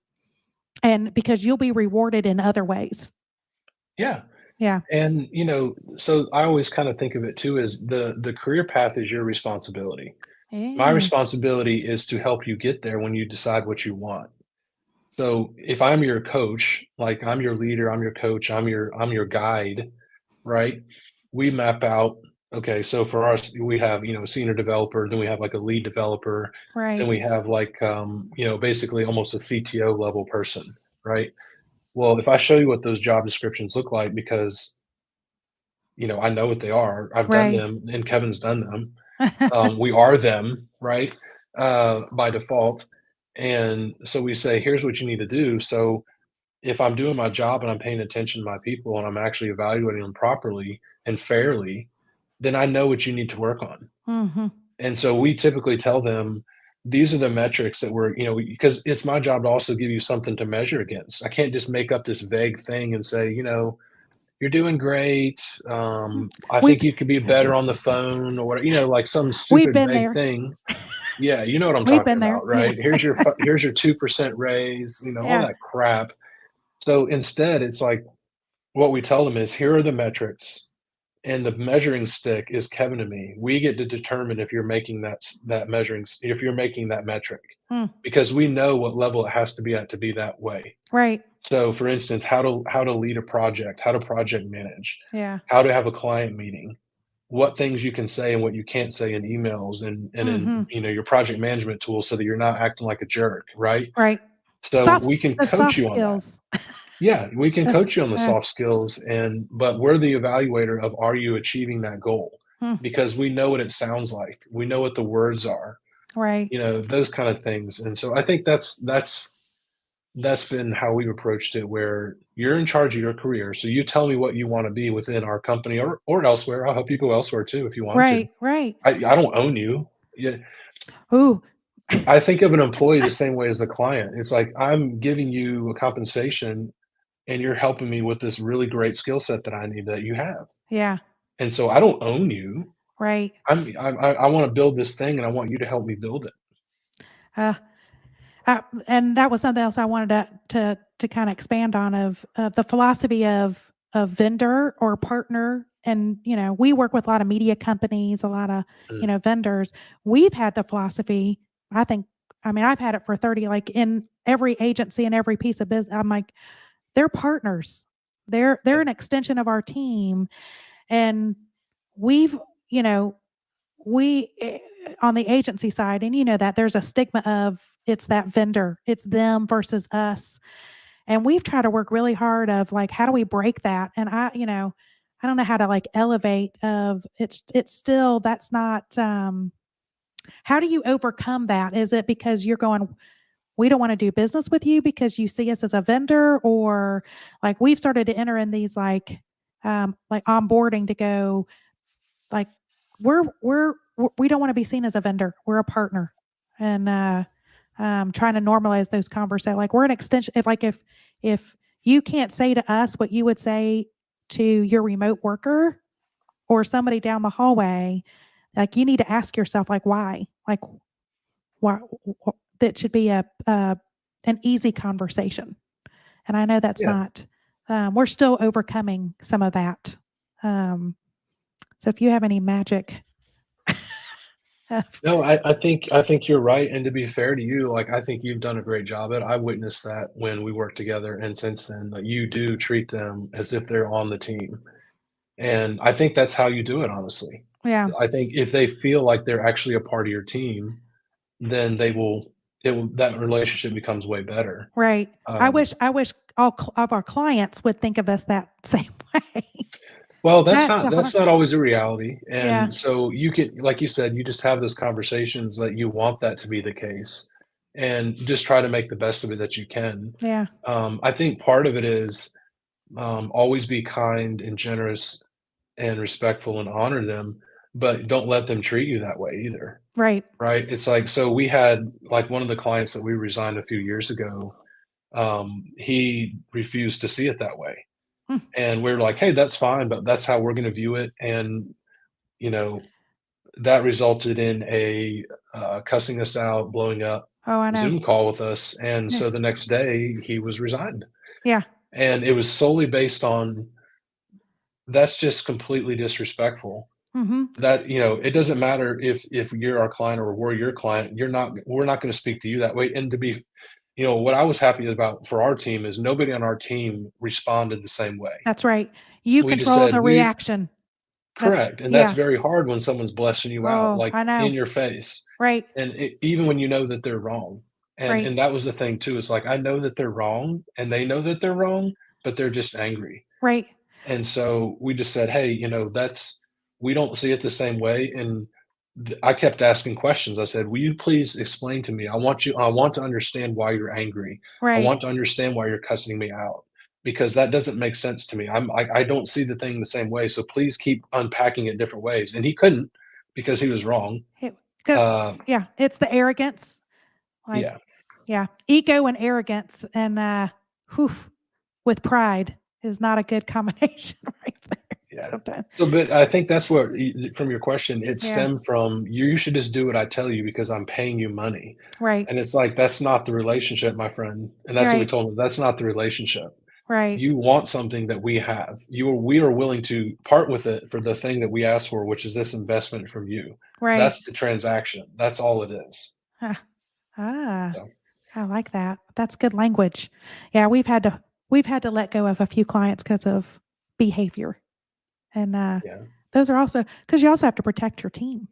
and because you'll be rewarded in other ways. Yeah. Yeah. And, so I always kind of think of it too as the career path is your responsibility. My Yeah. responsibility is to help you get there when you decide what you want. So if I'm your coach, like I'm your leader, I'm your coach, I'm your guide, right? We map out, okay, so for us, we have, senior developer, then we have like a lead developer, then Right. we have like basically almost a CTO level person, right? Well, if I show you what those job descriptions look like, because I know what they are. I've done Right. them and Kevin's done them. We are them, right? By default. And so we say, here's what you need to do. So if I'm doing my job and I'm paying attention to my people and I'm actually evaluating them properly and fairly, then I know what you need to work on. Hmm. And so we typically tell them these are the metrics that we're, because it's my job to also give you something to measure against. I can't just make up this vague thing and say, you're doing great. I We've think you could be better on the phone or whatever, like some we've stupid been vague there. thing. Yeah, you know what I'm We've talking been there. about, Yeah. right? Here's your 2% raise, all Yeah. that crap. So instead, it's like what we tell them is here are the metrics, and the measuring stick is Kevin and me. We get to determine if you're making if you're making that metric, Mm, because we know what level it has to be at to be that way. right. So, for instance, how to lead a project, how to project manage, Yeah. how to have a client meeting, what things you can say and what you can't say in emails and in, Hmm. your project management tools so that you're not acting like a jerk, right? Right. So we can The coach soft you on that. skills. Yeah, we can That's, coach you on the soft skills but we're the evaluator of are you achieving that goal? mm, Because we know what it sounds like. We know what the words are, right. those kind of things. And so I think that's been how we've approached it, where you're in charge of your career. So you tell me what you want to be within our company or elsewhere. I'll help you go elsewhere too if you want to. Right. Right. I don't own you. Yeah. Ooh. I think of an employee the same way as a client. It's like I'm giving you a compensation and you're helping me with this really great skill set that I need that you have. Yeah. And so I don't own you. Right. I want to build this thing and I want you to help me build it. Uh, and that was something else I wanted to kind of expand on of the philosophy of vendor or partner. And we work with a lot of media companies, a lot of Mm. vendors. We've had the philosophy. I think. I mean, I've had it for 30. Like in every agency and every piece of business, I'm like, they're partners. They're an extension of our team, and we've you know we on the agency side, and that there's a stigma of it's that vendor, it's them versus us, and we've tried to work really hard of like how do we break that, and I don't know how to like elevate of it's still that's not how do you overcome that? Is it because you're going we don't want to do business with you because you see us as a vendor, or like we've started to enter in these like onboarding to go like we don't want to be seen as a vendor. We're a partner, and trying to normalize those conversations. Like we're an extension. If you can't say to us what you would say to your remote worker or somebody down the hallway, like you need to ask yourself like why, why that should be a an easy conversation. And I know that's Yeah. not. We're still overcoming some of that. So if you have any magic No, I think you're right, and to be fair to you, like, I think you've done a great job at it. I witnessed that when we worked together, and since then, like, you do treat them as if they're on the team, and I think that's how you do it, honestly. Yeah, I think if they feel like they're actually a part of your team, then that relationship becomes way better. right. Um, I wish all of our clients would think of us that same way. well, that's That's not the that's hard. not always a reality, Yeah, and so you can like you said, you just have those conversations that you want that to be the case, and just try to make the best of it that you can. yeah, I think part of it is, always be kind and generous and respectful and honor them, but don't let them treat you that way either, right. right? It's like so we had like one of the clients that we resigned a few years ago, he refused to see it that way. Mm. And we're like, "Hey, that's fine, but that's how we're gonna view it," and, you know, that resulted in a, cussing us out, blowing up Oh, I know. Zoom call with us, and Yeah, so the next day, he was resigned, yeah. and it was solely based on that's just completely disrespectful. Mhm. That it doesn't matter if you're our client or we're your client, we're not gonna speak to you that way, and to be what I was happy about for our team is nobody on our team responded the same way. That's right. You We just control said, the "We" reaction. That's Correct, and that's yeah. very hard when someone's blessing you out, Oh, like, I in know. your face, Right, and even when you know that they're wrong, and right, and that was the thing too, is like, I know that they're wrong, and they know that they're wrong, but they're just angry, right, and so we just said, "Hey, that's we don't see it the same way," and I kept asking questions. I said, "Will you please explain to me? I want to understand why you're angry. I right, want to understand why you're cussing me out because that doesn't make sense to me. I don't see the thing the same way. So please keep unpacking it different ways." And he couldn't because he was wrong. Yeah, it's the arrogance. Like, yeah, ego and arrogance and whew, with pride is not a good combination right there. Yeah. Sometimes. So, but I think that's what from your question, it Yeah. stemmed from you should just do what I tell you because I'm paying you money. Right. And it's like, that's not the relationship, my friend. And that's what we Right. told him. That's not the relationship. Right. You want something that we have. We are willing to part with it for the thing that we asked for, which is this investment from you. Right. That's the transaction. That's all it is. Huh. Ah, So, I like that. That's good language. Yeah, we've had to let go of a few clients because of behavior. And yeah. those are also because you also have to protect your team.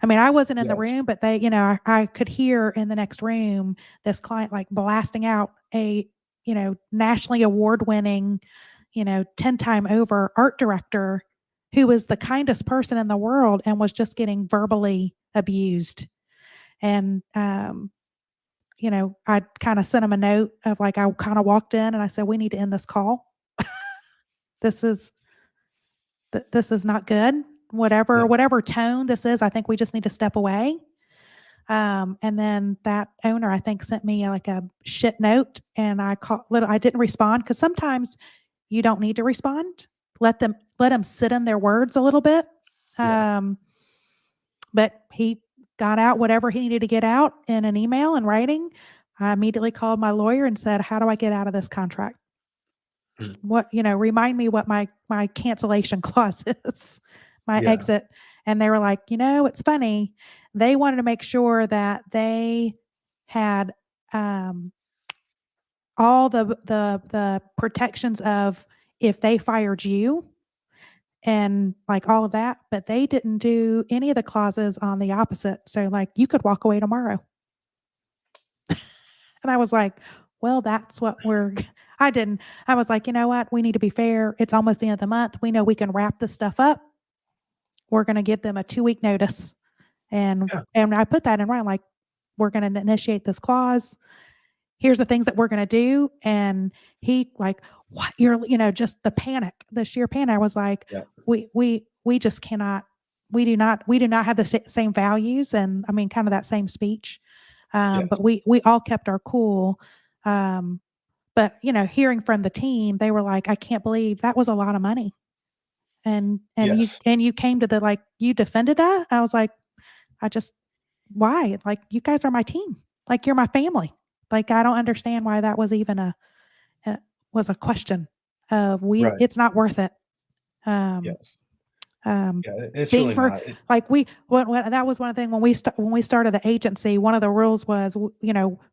I mean, I wasn't in the Yes. room, but they, I could hear in the next room this client like blasting out a, nationally award-winning, 10-time over art director who was the kindest person in the world and was just getting verbally abused. And I kind of sent him a note of like I kind of walked in and I said, "We need to end this call. This is this is not good. No. Whatever tone this is, I think we just need to step away." And then that owner, I think, sent me like a shit note, and I didn't respond because sometimes you don't need to respond. Let them sit in their words a little bit. Yeah. But he got out whatever he needed to get out in an email and writing. I immediately called my lawyer and said, "How do I get out of this contract? Mm. Remind me what my cancellation clause is, my Yeah. exit." And they were like, it's funny. They wanted to make sure that they had all the protections of if they fired you and like all of that, but they didn't do any of the clauses on the opposite. So like you could walk away tomorrow. And I was like, well, that's what I didn't. I was like, you know what? We need to be fair. It's almost the end of the month. We know we can wrap this stuff up. We're going to give them a 2-week notice. And Yeah. and I put that in writing, like, we're going to initiate this clause. Here's the things that we're going to do. And he like, what? Just the panic, the sheer panic. I was like, Yeah. we just cannot, we do not have the same values. And I mean, kind of that same speech. Yes. But we all kept our cool. But hearing from the team, they were like, I can't believe that was a lot of money. And Yes. you came to the, like, you defended us. I was like, why? Like, you guys are my team. Like, you're my family. Like, I don't understand why that was even was a question of Right. it's not worth it. Um, Yes. um, Yeah. It's being really for not. like that was one thing when we started the agency. One of the rules was,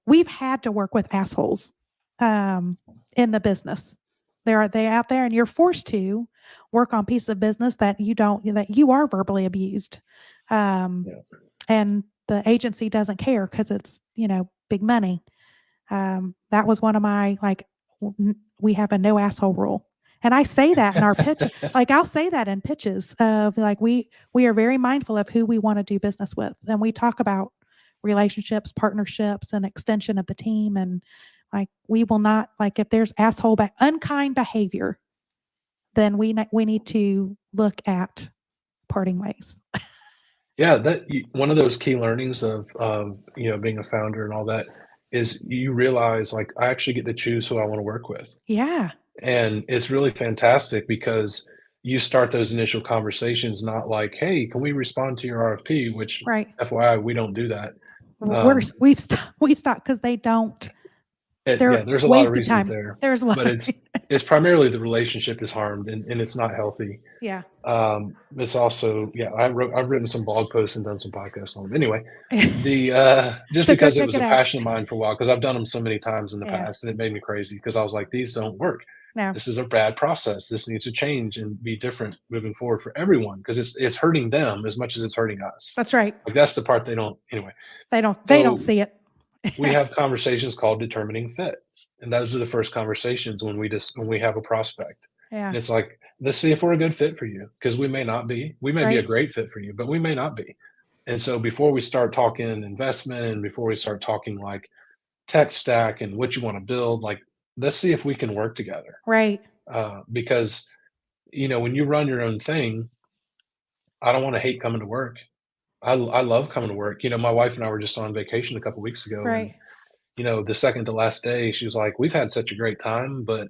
we've had to work with assholes, in the business. They out there, and you're forced to work on pieces of business that you are verbally abused. Um, Yeah. and the agency doesn't care because it's, big money. That was one of my, like, we have a no asshole rule. And I say that in our pitch, like I'll say that in pitches of like, we are very mindful of who we want to do business with. And we talk about relationships, partnerships, and extension of the team. And like, we will not, like, if there's unkind behavior, then we need to look at parting ways. Yeah, one of those key learnings of being a founder and all that is you realize like I actually get to choose who I want to work with. Yeah. And it's really fantastic because you start those initial conversations not like, "Hey, can we respond to your RFP?" Which Right. FYI, we don't do that. We've stopped because they don't. Yeah, They're there's a lot of wasting reasons time. there, There's a lot but of it's primarily the relationship is harmed and it's not healthy. yeah. It's also yeah, I've written some blog posts and done some podcasts on them. Anyway, just So go because it check was it a out. passion of mine for a while, because I've done them so many times in the Yeah. past, and it made me crazy because I was like, these don't work. No. This is a bad process. This needs to change and be different moving forward for everyone because it's hurting them as much as it's hurting us. That's right. Like that's the part they don't anyway. They don't So see it. we have conversations called determining fit. And those are the first conversations when we have a prospect. Yeah. And it's like, let's see if we're a good fit for you because we may not be. We may be a Right. great fit for you, but we may not be. And so before we start talking investment and before we start talking like tech stack and what you want to build, like let's see if we can work together. Right. Because when you run your own thing, I don't want to hate coming to work. I love coming to work. You know, my wife and I were just on vacation a couple weeks ago, and Right. you know, the second to last day, she was like, "We've had such a great time, but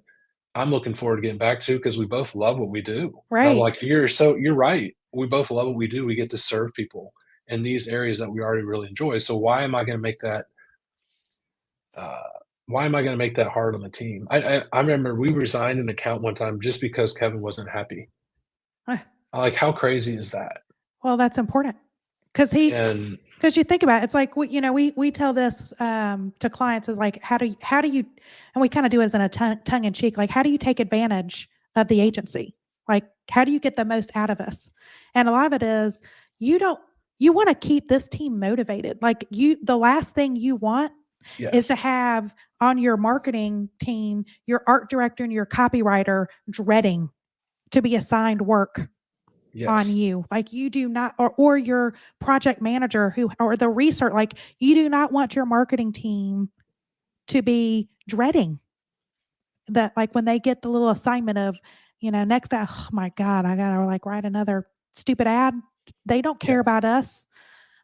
I'm looking forward to getting back to because we both love what we do." And I'm Right. like, "You're right. We both love what we do. We get to serve people in these areas that we already really enjoy. So uh, why am I gonna make that hard on the team?" I remember we resigned an account one time just because Kevin wasn't happy. Uh, Like, how crazy is that? Well, that's important because And because you think about it, it's like we tell this to clients is like how do you and we kind of do it as in a tongue in cheek, like how do you take advantage of the agency, like how do you get the most out of us, and a lot of it is you don't you want to keep this team motivated, like the last thing you want is to yes, have on your marketing team your art director and your copywriter dreading to be assigned work on yes, you. Like you do not, or your project manager who, or the research, like you do not want your marketing team to be dreading that, like when they get the little assignment of, next, oh my God, I got to like write another stupid ad. They don't care yes, about us.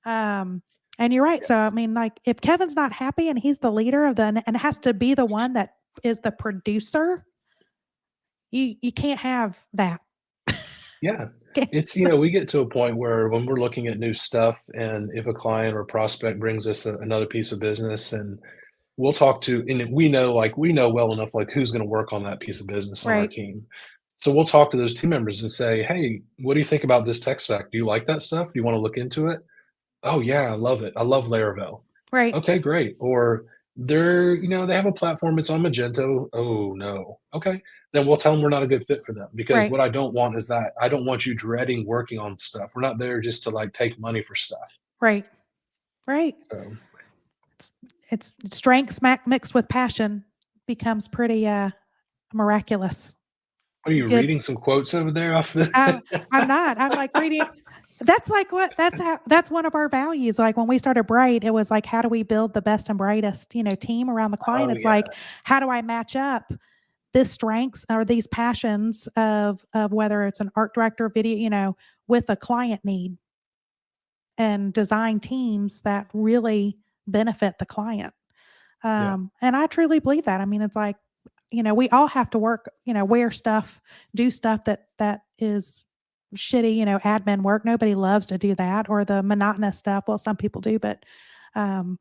Um, and you're right. So, I yes, mean, like if Kevin's not happy and he's the leader of and has to be the one that is the producer, you can't have that. yeah. Okay. It's, you know, we get to a point where when we're looking at new stuff, and if a client or prospect brings us another piece of business, and we'll talk to, and we know well enough, like who's going to work on that piece of business on our Right. team. So we'll talk to those team members and say, "Hey, what do you think about this tech stack? Do you like that stuff? Do you want to look into it?" "Oh yeah, I love it. I love Laravel." Right. "Okay, great." Or they have a platform, it's on Magento. "Oh no." "Okay." Then we'll tell them we're not a good fit for them, because Right. what I don't want is that I don't want you dreading working on stuff. We're not there just to like take money for stuff. Right. Right. So, It's it's strength smack mixed with passion becomes pretty, miraculous. are you Good. reading some quotes over there off Uh, the I'm not. I'm like reading that's like what that's one of our values. Like when we started Bright, it was like, how do we build the best and brightest, team around the client? Oh, It's yeah. like, how do I match up this strengths or these passions of whether it's an art director, video, with a client need and design teams that really benefit the client. Yeah. And I truly believe that. I mean, it's like, we all have to work, wear stuff, do stuff that is shitty, admin work. Nobody loves to do that or the monotonous stuff. Well, some people do, um,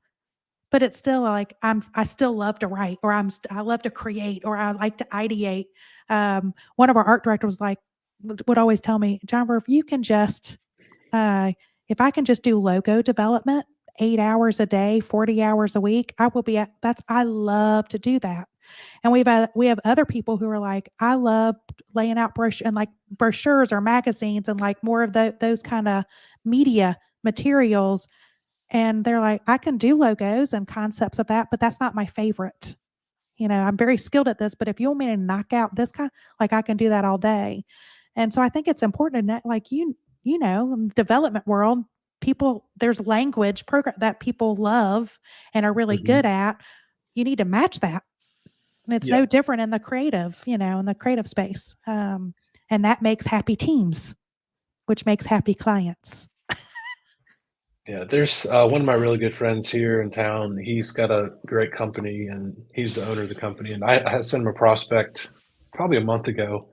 but it's still like I still love to write, or I love to create, or I like to ideate. One of our art directors would always tell me, Jennifer, if you can just uh, if I can just do logo development 8 hours a day, 40 hours a week, I will be at that's I love to do that. And we have other people who are like, I love laying out and like brochures or magazines and like more of those kind of media materials. And they're like, I can do logos and concepts of that, but that's not my favorite. I'm very skilled at this, but if you want me to knock out this kind, like I can do that all day. And so I think it's important to like in the development world, there's language program that people love and are really Mhm. good at. You need to match that. And it's Yeah. no different in the creative, in the creative space. And that makes happy teams, which makes happy clients. Yeah, there's, one of my really good friends here in town. He's got a great company, and he's the owner of the company, and I sent him a prospect probably a month ago.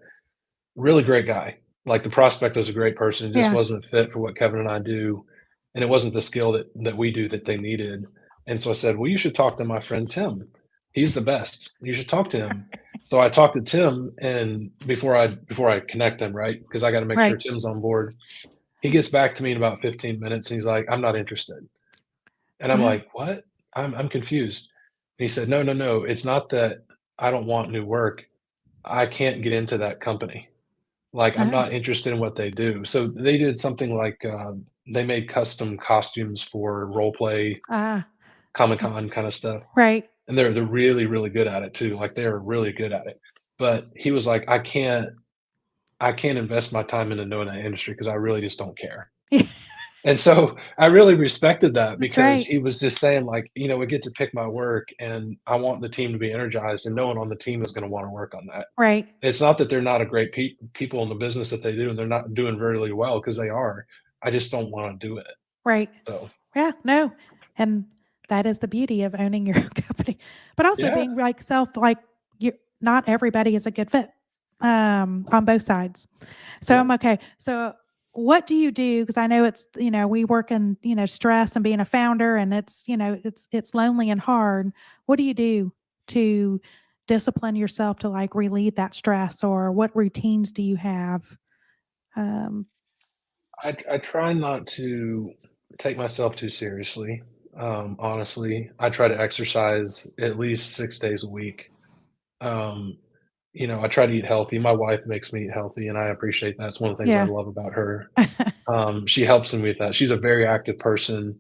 Really great guy. Like, the prospect was a great person, it just Yeah. wasn't a fit for what Kevin and I do, and it wasn't the skill that we do that they needed, and so I said, "Well, you should talk to my friend Tim. He's the best. You should talk to him." So I talked to Tim, and before I connect them, right? Because I gotta make sure Right. Tim's on board. He gets back to me in about 15 minutes, and he's like, "I'm not interested." And I'm Uh-huh. like, "What?" I'm confused. And he said, "No, no, no. It's not that I don't want new work. I can't get into that company. Like, I'm Oh. not interested in what they do." So they did something like, they made custom costumes for role play, Ah. Comic-Con kinda stuff, Right. and they're really, really good at it too. Like, they're really good at it. But he was like, I can't invest my time into knowing that industry because I really just don't care." And so I really respected that, That's because right. he was just saying, like, "We get to pick my work, and I want the team to be energized, and no one on the team is gonna wanna work on that." Right. It's not that they're not a great people in the business that they do, and they're not doing really well, because they are. I just don't wanna do it. Right. So Yeah, no. And that is the beauty of owning your own company, but also yeah, being you, not everybody is a good fit, on both sides. So yeah. I'm okay. So what do you do? Because I know it's, we work in, stress and being a founder, and it's, it's lonely and hard. What do you do to discipline yourself to like relieve that stress, or what routines do you have? Um, I try not to take myself too seriously. Honestly, I try to exercise at least 6 days a week. Um, I try to eat healthy. My wife makes me eat healthy, and I appreciate that. It's one of the things I yeah. love about her. She helps me with that. She's a very active person,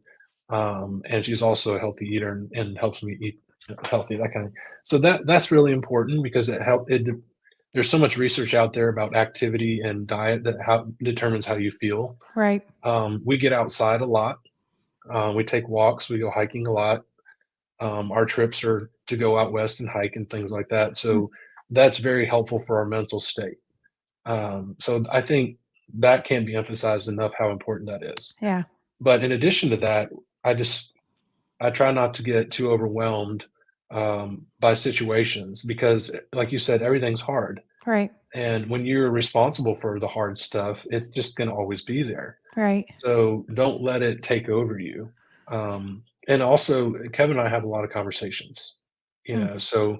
and she's also a healthy eater and helps me eat healthy, that kind of. So that's really important because there's so much research out there about activity and diet that how determines how you feel. Right. We get outside a lot. We take walks. We go hiking a lot. Our trips are to go out west and hike and things like that. Mm, So that's very helpful for our mental state. So I think that can't be emphasized enough how important that is. yeah. But in addition to that, I just I try not to get too overwhelmed by situations because, like you said, everything's hard. Right. And when you're responsible for the hard stuff, it's just going to always be there. Right. So don't let it take over you. And also, Kevin and I have a lot of conversations. Mm, So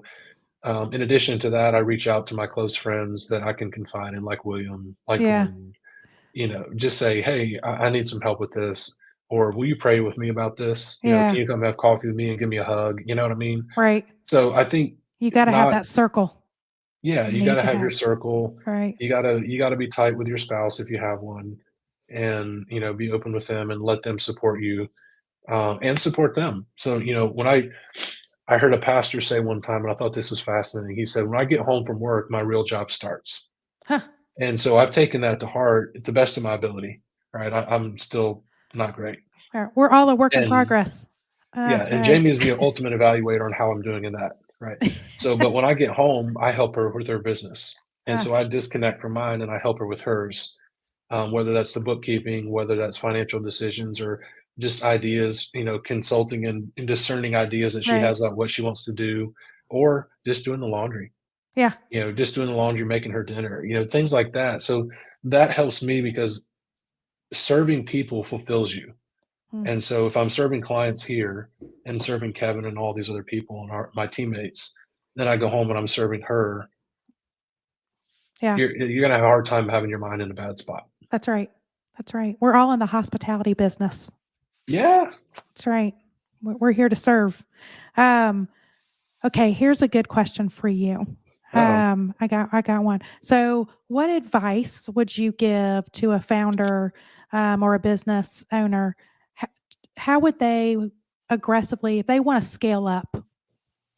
in addition to that, I reach out to my close friends that I can confide in, like William, like yeah. Gordon. Just say, "Hey, I need some help with this," or "Will you pray with me about this?" Yeah. "Can you come have coffee with me and give me a hug?" You know what I mean? Right. So I think You got to have not that circle. yeah, You you need gotta to have your have. circle. Right. You gotta be tight with your spouse if you have one, and, be open with them and let them support you, and support them. So, when I heard a pastor say one time, and I thought this was fascinating. He said, "When I get home from work, my real job starts." Huh. And so I've taken that to heart at the best of my ability, right? I'm still not great. We're all a work in And progress. yeah, That's and right. Jamie is the ultimate evaluator on how I'm doing in that, right? So, but when I get home, I help her with her business. And Ah, so I disconnect from mine and I help her with hers, whether that's the bookkeeping, whether that's financial decisions or just ideas, consulting and discerning ideas that she right. has about what she wants to do, or just doing the laundry, Yeah. just doing the laundry, making her dinner, things like that. So that helps me because serving people fulfills you. Mm, And so if I'm serving clients here and serving Kevin and all these other people and my teammates, then I go home and I'm serving her, yeah. you're gonna have a hard time having your mind in a bad spot. That's right. That's right. We're all in the hospitality business. Yeah. That's right. We're here to serve. Um, okay, here's a good question for you. Uh-oh. I got one. So, what advice would you give to a founder, or a business owner? How, how would they aggressively, if they want to scale up?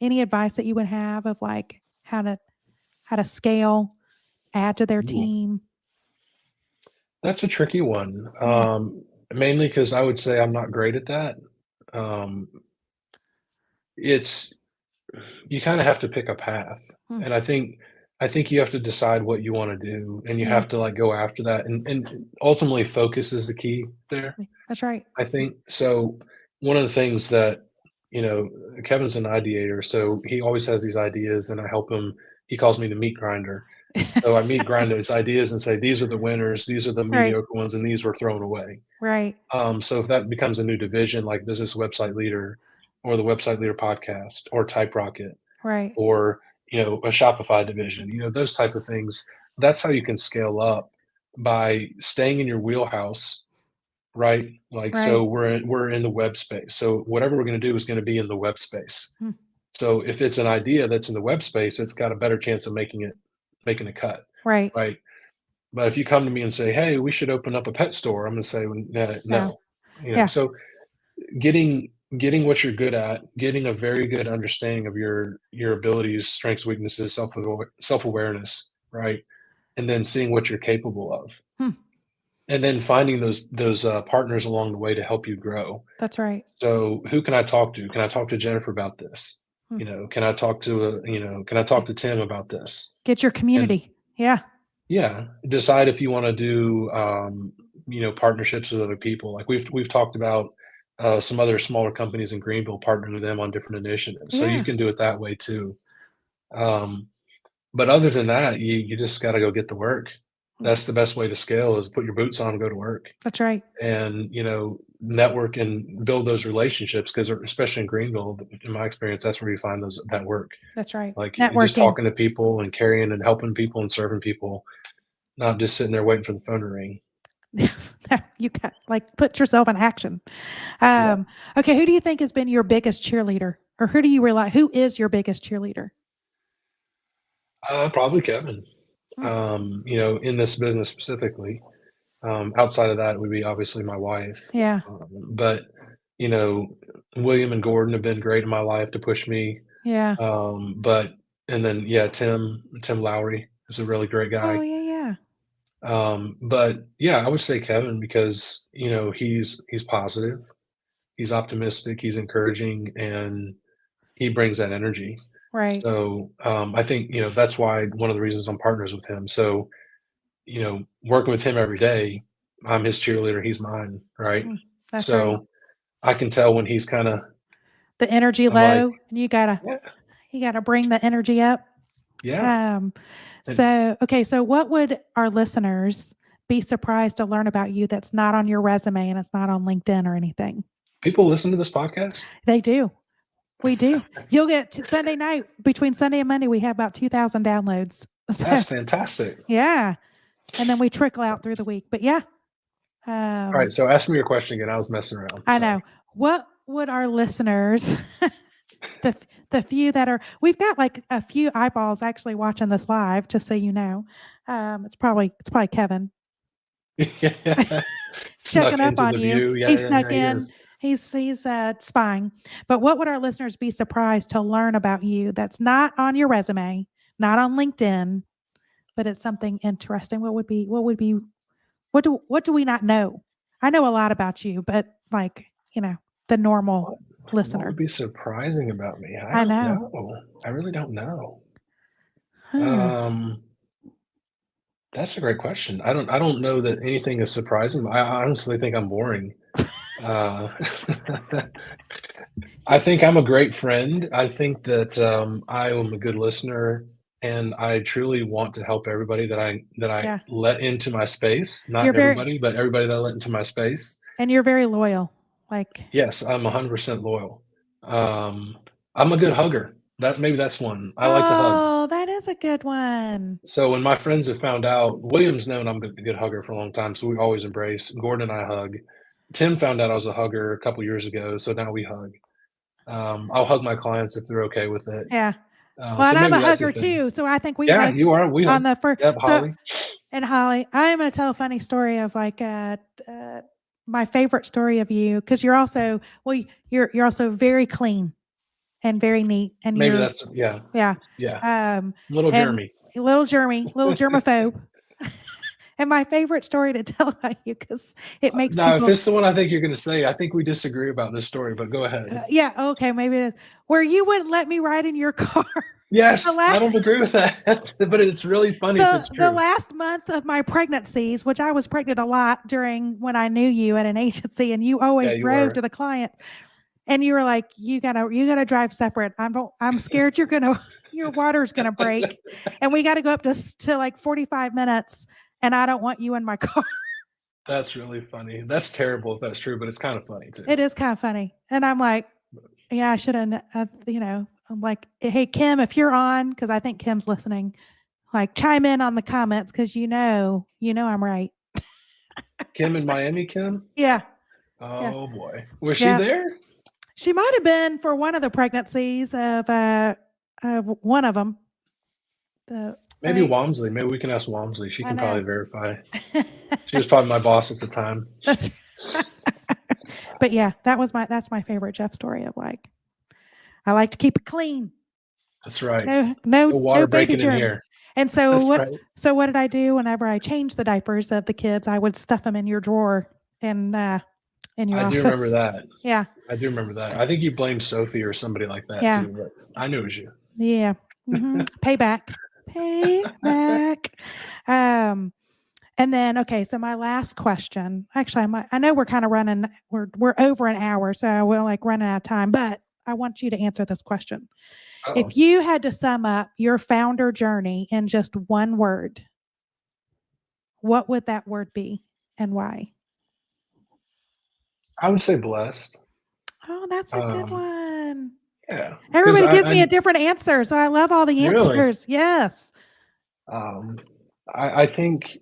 Any advice that you would have of like how to scale, add to their Ooh, team? that's a tricky one. Mm, Mainly because I would say I'm not great at that. Um, it's you kind of have to pick a path. mm, And I think you have to decide what you want to do and you yeah, have to like go after that and ultimately focus is the key there. that's right. I think so. One of the things that, you know, Kevin's an ideator, so he always has these ideas, and I help him. He calls me the meat grinder. So I meat grind those ideas and say, these are the winners, these are the Right, mediocre ones, and these were thrown away. right, So if that becomes a new division, like Business Website Leader, or the Website Leader podcast, or Type Rocket, right, or a Shopify division, those type of things. That's how you can scale up by staying in your wheelhouse, right? Like, so right. we're in the web space. So whatever we're going to do is going to be in the web space. Mm, So if it's an idea that's in the web space, it's got a better chance of making a cut, right. right? But if you come to me and say, "Hey, we should open up a pet store," I'm going to say, "Well, Yeah, no." yeah, So getting what you're good at, getting a very good understanding of your abilities, strengths, weaknesses, self-awareness, right? And then seeing what you're capable of. hmm, And then finding those partners along the way to help you grow. that's right. So who can I talk to? Can I talk to Jennifer about this? Hmm. Can I talk to Tim about this? Get your And community. Yeah, yeah, decide if you want to do partnerships with other people. Like we've talked about some other smaller companies in Greenville, partnering with them on different initiatives. So you Yeah. can do it that way too. Um, but other than that, you just got to go get the work. That's the best way to scale is put your boots on and go to work That's right. and, network and build those relationships because especially in Greenville, in my experience, that's where you find that work. That's right. Like you're just Networking. talking to people and carrying and helping people and serving people, not just sitting there waiting for the phone to ring. You got put yourself in action. Yeah. Okay. Who do you think has been your biggest cheerleader, or who do you realize who is your biggest cheerleader? Probably Kevin. In this business specifically. Outside of that would be obviously my wife. Yeah. But you know, William and Gordon have been great in my life to push me. Yeah. But and then yeah, Tim Lowry is a really great Oh, guy. yeah. But yeah, I would say Kevin because he's positive, he's optimistic, he's encouraging, and he brings that energy. Right. So I think that's why one of the reasons I'm partners with him. So working with him every day, I'm his cheerleader, he's mine, right? That's right. So I can tell when he's kind of The energy I'm like, low, and you gotta yeah, bring the energy up. yeah. So what would our listeners be surprised to learn about you that's not on your resume and it's not on LinkedIn or anything? People listen to this podcast? They do. We do. You'll get Sunday night, between Sunday and Monday, we have about 2,000 downloads. So, That's fantastic. yeah. And then we trickle out through the week. But yeah. All right, so ask me your question again. I was messing around. I know. What would our listeners, the few that are, we've got a few eyeballs actually watching this live, just so you know. It's probably Kevin. Checking up on you. Yeah, he snuck in. He He's spying. But what would our listeners be surprised to learn about you that's not on your resume, not on LinkedIn, but it's something interesting? What do we not know? I know a lot about you, but the normal listener. What would be surprising about me? I don't know. I really don't know. Huh. That's a great question. I don't know that anything is surprising. I honestly think I'm boring. I think I'm a great friend. I think that I am a good listener, and I truly want to help everybody that I Yeah. let into my space. Not You're very- everybody, but everybody that I let into my space. And you're very loyal. Yes, I'm 100% loyal. I'm a good hugger. Maybe that's one. I like to hug. Oh, that is a good one. So when my friends have found out, William's known I'm a good hugger for a long time, so we always embrace. Gordon and I hug. Tim found out I was a hugger a couple years ago, so now we hug. I'll hug my clients if they're okay with it. Yeah. So and I'm a maybe that's hugger the thing. too, so I think we Yeah, hug you are. We on hug. the first. Yep, Holly. And Holly, I'm going to tell a funny story of my favorite story of you, because you're also you're also very clean and very neat, and Maybe that's yeah. Little Jeremy. Little germaphobe. And my favorite story to tell about you, because it makes No, people. if it's the one I think you're going to say, I think we disagree about this story, but go ahead. Yeah. Okay. Maybe it is where you wouldn't let me ride in your car. Yes, I don't agree with that, but it's really funny if it's true. The last month of my pregnancies, which I was pregnant a lot during when I knew you at an agency, and you always drove to the client, and you were like, you gotta drive separate. I'm scared your water's gonna break, and we got to go up to 45 minutes, and I don't want you in my car. That's really funny. That's terrible if that's true, but it's kind of funny too. It is kind of funny, and I'm like, yeah, I should have, I'm like, hey, Kim, if you're on, because I think Kim's listening, chime in on the comments, because I'm right. Kim in Miami, Kim? Yeah. Oh boy, was she there? She might have been for one of the pregnancies of one of them. Maybe Walmsley. Maybe we can ask Walmsley. She can probably verify. She was probably my boss at the time. But yeah, that's my favorite Jeff story of I like to keep it clean. That's right. No water baby breaking germs. in here. And so So what did I do whenever I changed the diapers of the kids? I would stuff them in your drawer in your office. I do remember that. Yeah. I do remember that. I think you blamed Sophie or somebody like that too, but I knew it was you. Yeah. Mm-hmm. Payback. And And then, okay, so my last question, actually, I know we're kind of running, we're over an hour, so we're like running out of time, but I want you to answer this question. Oh, If you had to sum up your founder journey in just one word, what would that word be and why? I would say blessed. Oh, that's a good Um, one. yeah, because Everybody gives I me a different answer, so I love all the really, answers. Yes. um, I think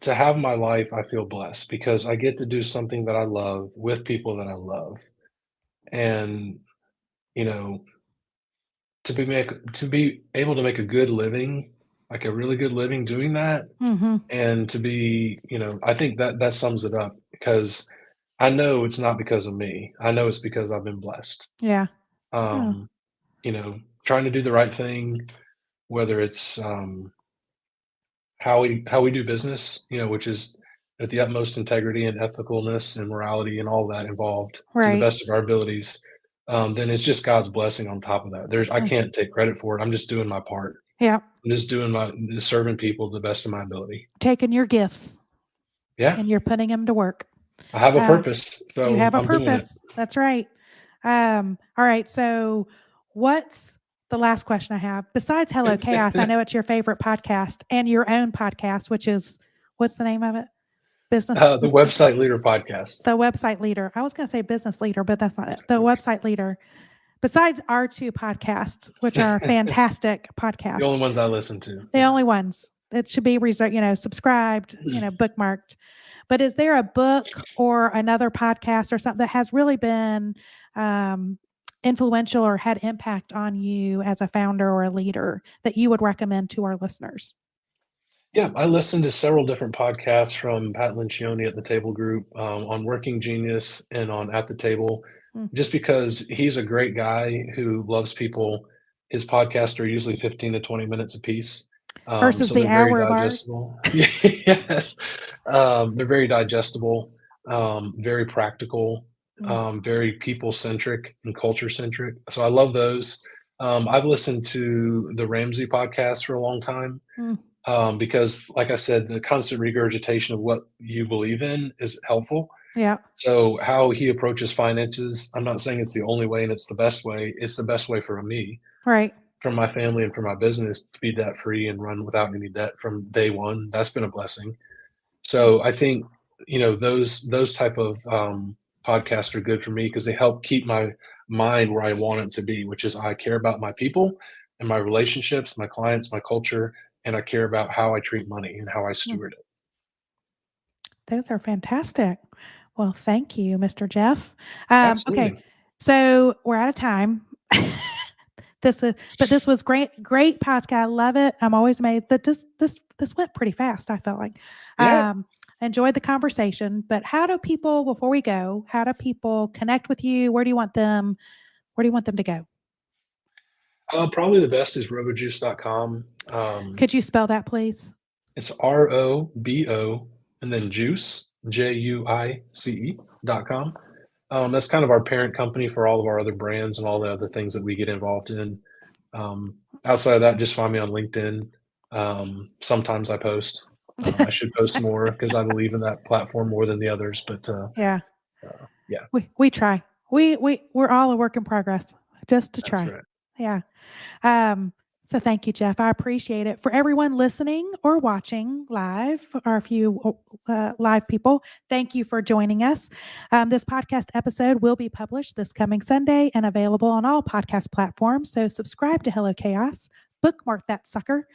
to have my life, I feel blessed because I get to do something that I love with people that I love, and you know, to be able to make a good living, like a really good living doing that, Mhm. and to be, I think that that sums it up because I know it's not because of me. I know it's because I've been blessed. Yeah. Oh, Um, Trying to do the right thing, whether it's how we do business, which is at the utmost integrity and ethicalness and morality and all that involved to the right. best of our abilities, then it's just God's blessing on top of that. I Mm. can't take credit for it. I'm just doing my part. Yeah. I'm just doing just serving people to the best of my ability. Taking your gifts Yeah, and you're putting them to work. I have a Uh, purpose, you so have a I'm doing it. purpose. That's right. All right. So, what's the last question I have? Besides Hello Chaos, I know it's your favorite podcast and your own podcast, which is what's the name of it? Business, The Website Leader podcast. the website leader. I was going to say business leader, but that's not it. The website leader. Besides our two podcasts, which are fantastic The podcasts, only ones I listen to. the Yeah. only ones that should be reserved, subscribed, bookmarked. But is there a book or another podcast or something that has really been um, influential or had impact on you as a founder or a leader that you would recommend to our listeners? Yeah, I listened to several different podcasts from Pat Lencioni at the Table Group, on Working Genius and on At the Table, Mm. just because he's a great guy who loves people. His podcasts are usually 15 to 20 minutes apiece. Versus So the they're very hour of ours. digestible. Yes. They're very digestible, very practical, Mm. very people centric and culture centric. So I love those. I've listened to the Ramsey podcast for a long time, Mm. because, like I said, the constant regurgitation of what you believe in is helpful. Yeah. So, how he approaches finances, I'm not saying it's the only way and it's the best way. It's the best way for me, Right. for my family, and for my business to be debt free and run without any debt from day one. That's been a blessing. Mm. So, I think those type of podcasts are good for me because they help keep my mind where I want it to be, which is I care about my people and my relationships, my clients, my culture, and I care about how I treat money and how I Mm. steward it. Those are fantastic. Well, thank you, Mr. Jeff. Okay, Absolutely. so we're out of time. But this was great podcast. I love it. I'm always amazed that this went pretty fast. I felt like, Yeah. enjoyed the conversation. But how do people, before we go, how do people connect with you? Where do you want them? Where do you want them to go? Probably the best is robojuice.com. Could you spell that, please? It's ROBO and then juice, JUICE.com. That's kind of our parent company for all of our other brands and all the other things that we get involved in. Outside of that, just find me on LinkedIn. Sometimes I post. I should post more because I believe in that platform more than the others. But Yeah, yeah, we try. We're all a work in progress, just to that's try. right. Yeah. Um, so thank you, Jeff. I appreciate it. For everyone listening or watching live, or a few live people, thank you for joining us. This podcast episode will be published this coming Sunday and available on all podcast platforms. So subscribe to Hello Chaos, bookmark that sucker,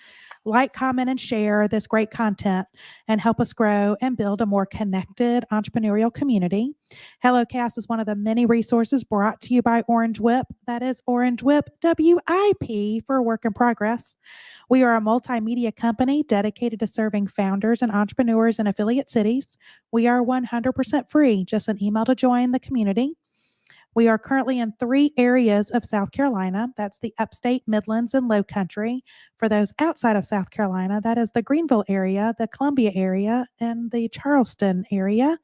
like, comment, and share this great content and help us grow and build a more connected entrepreneurial community. Hello Chaos is one of the many resources brought to you by Orange Whip. That is Orange Whip, WIP for work in progress. We are a multimedia company dedicated to serving founders and entrepreneurs in affiliate cities. We are 100% free, just an email to join the community. We are currently in 3 areas of South Carolina. That's the upstate, Midlands, and Low Country. For those outside of South Carolina, that is the Greenville area, the Columbia area, and the Charleston area.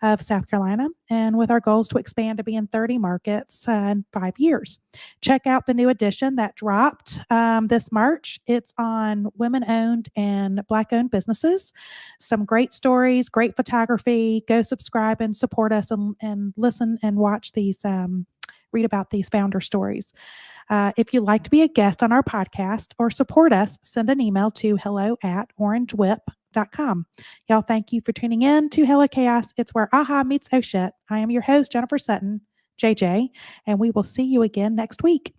of South Carolina, and with our goals to expand to be in 30 markets in 5 years. Check out the new edition that dropped this March. It's on women-owned and Black-owned businesses. Some great stories, great photography. Go subscribe and support us and listen and watch these, read about these founder stories. If you'd like to be a guest on our podcast or support us, send an email to hello@orangewhip.com. Y'all, thank you for tuning in to Hello Chaos. It's where aha meets oh shit. I am your host, Jennifer Sutton, JJ, and we will see you again next week.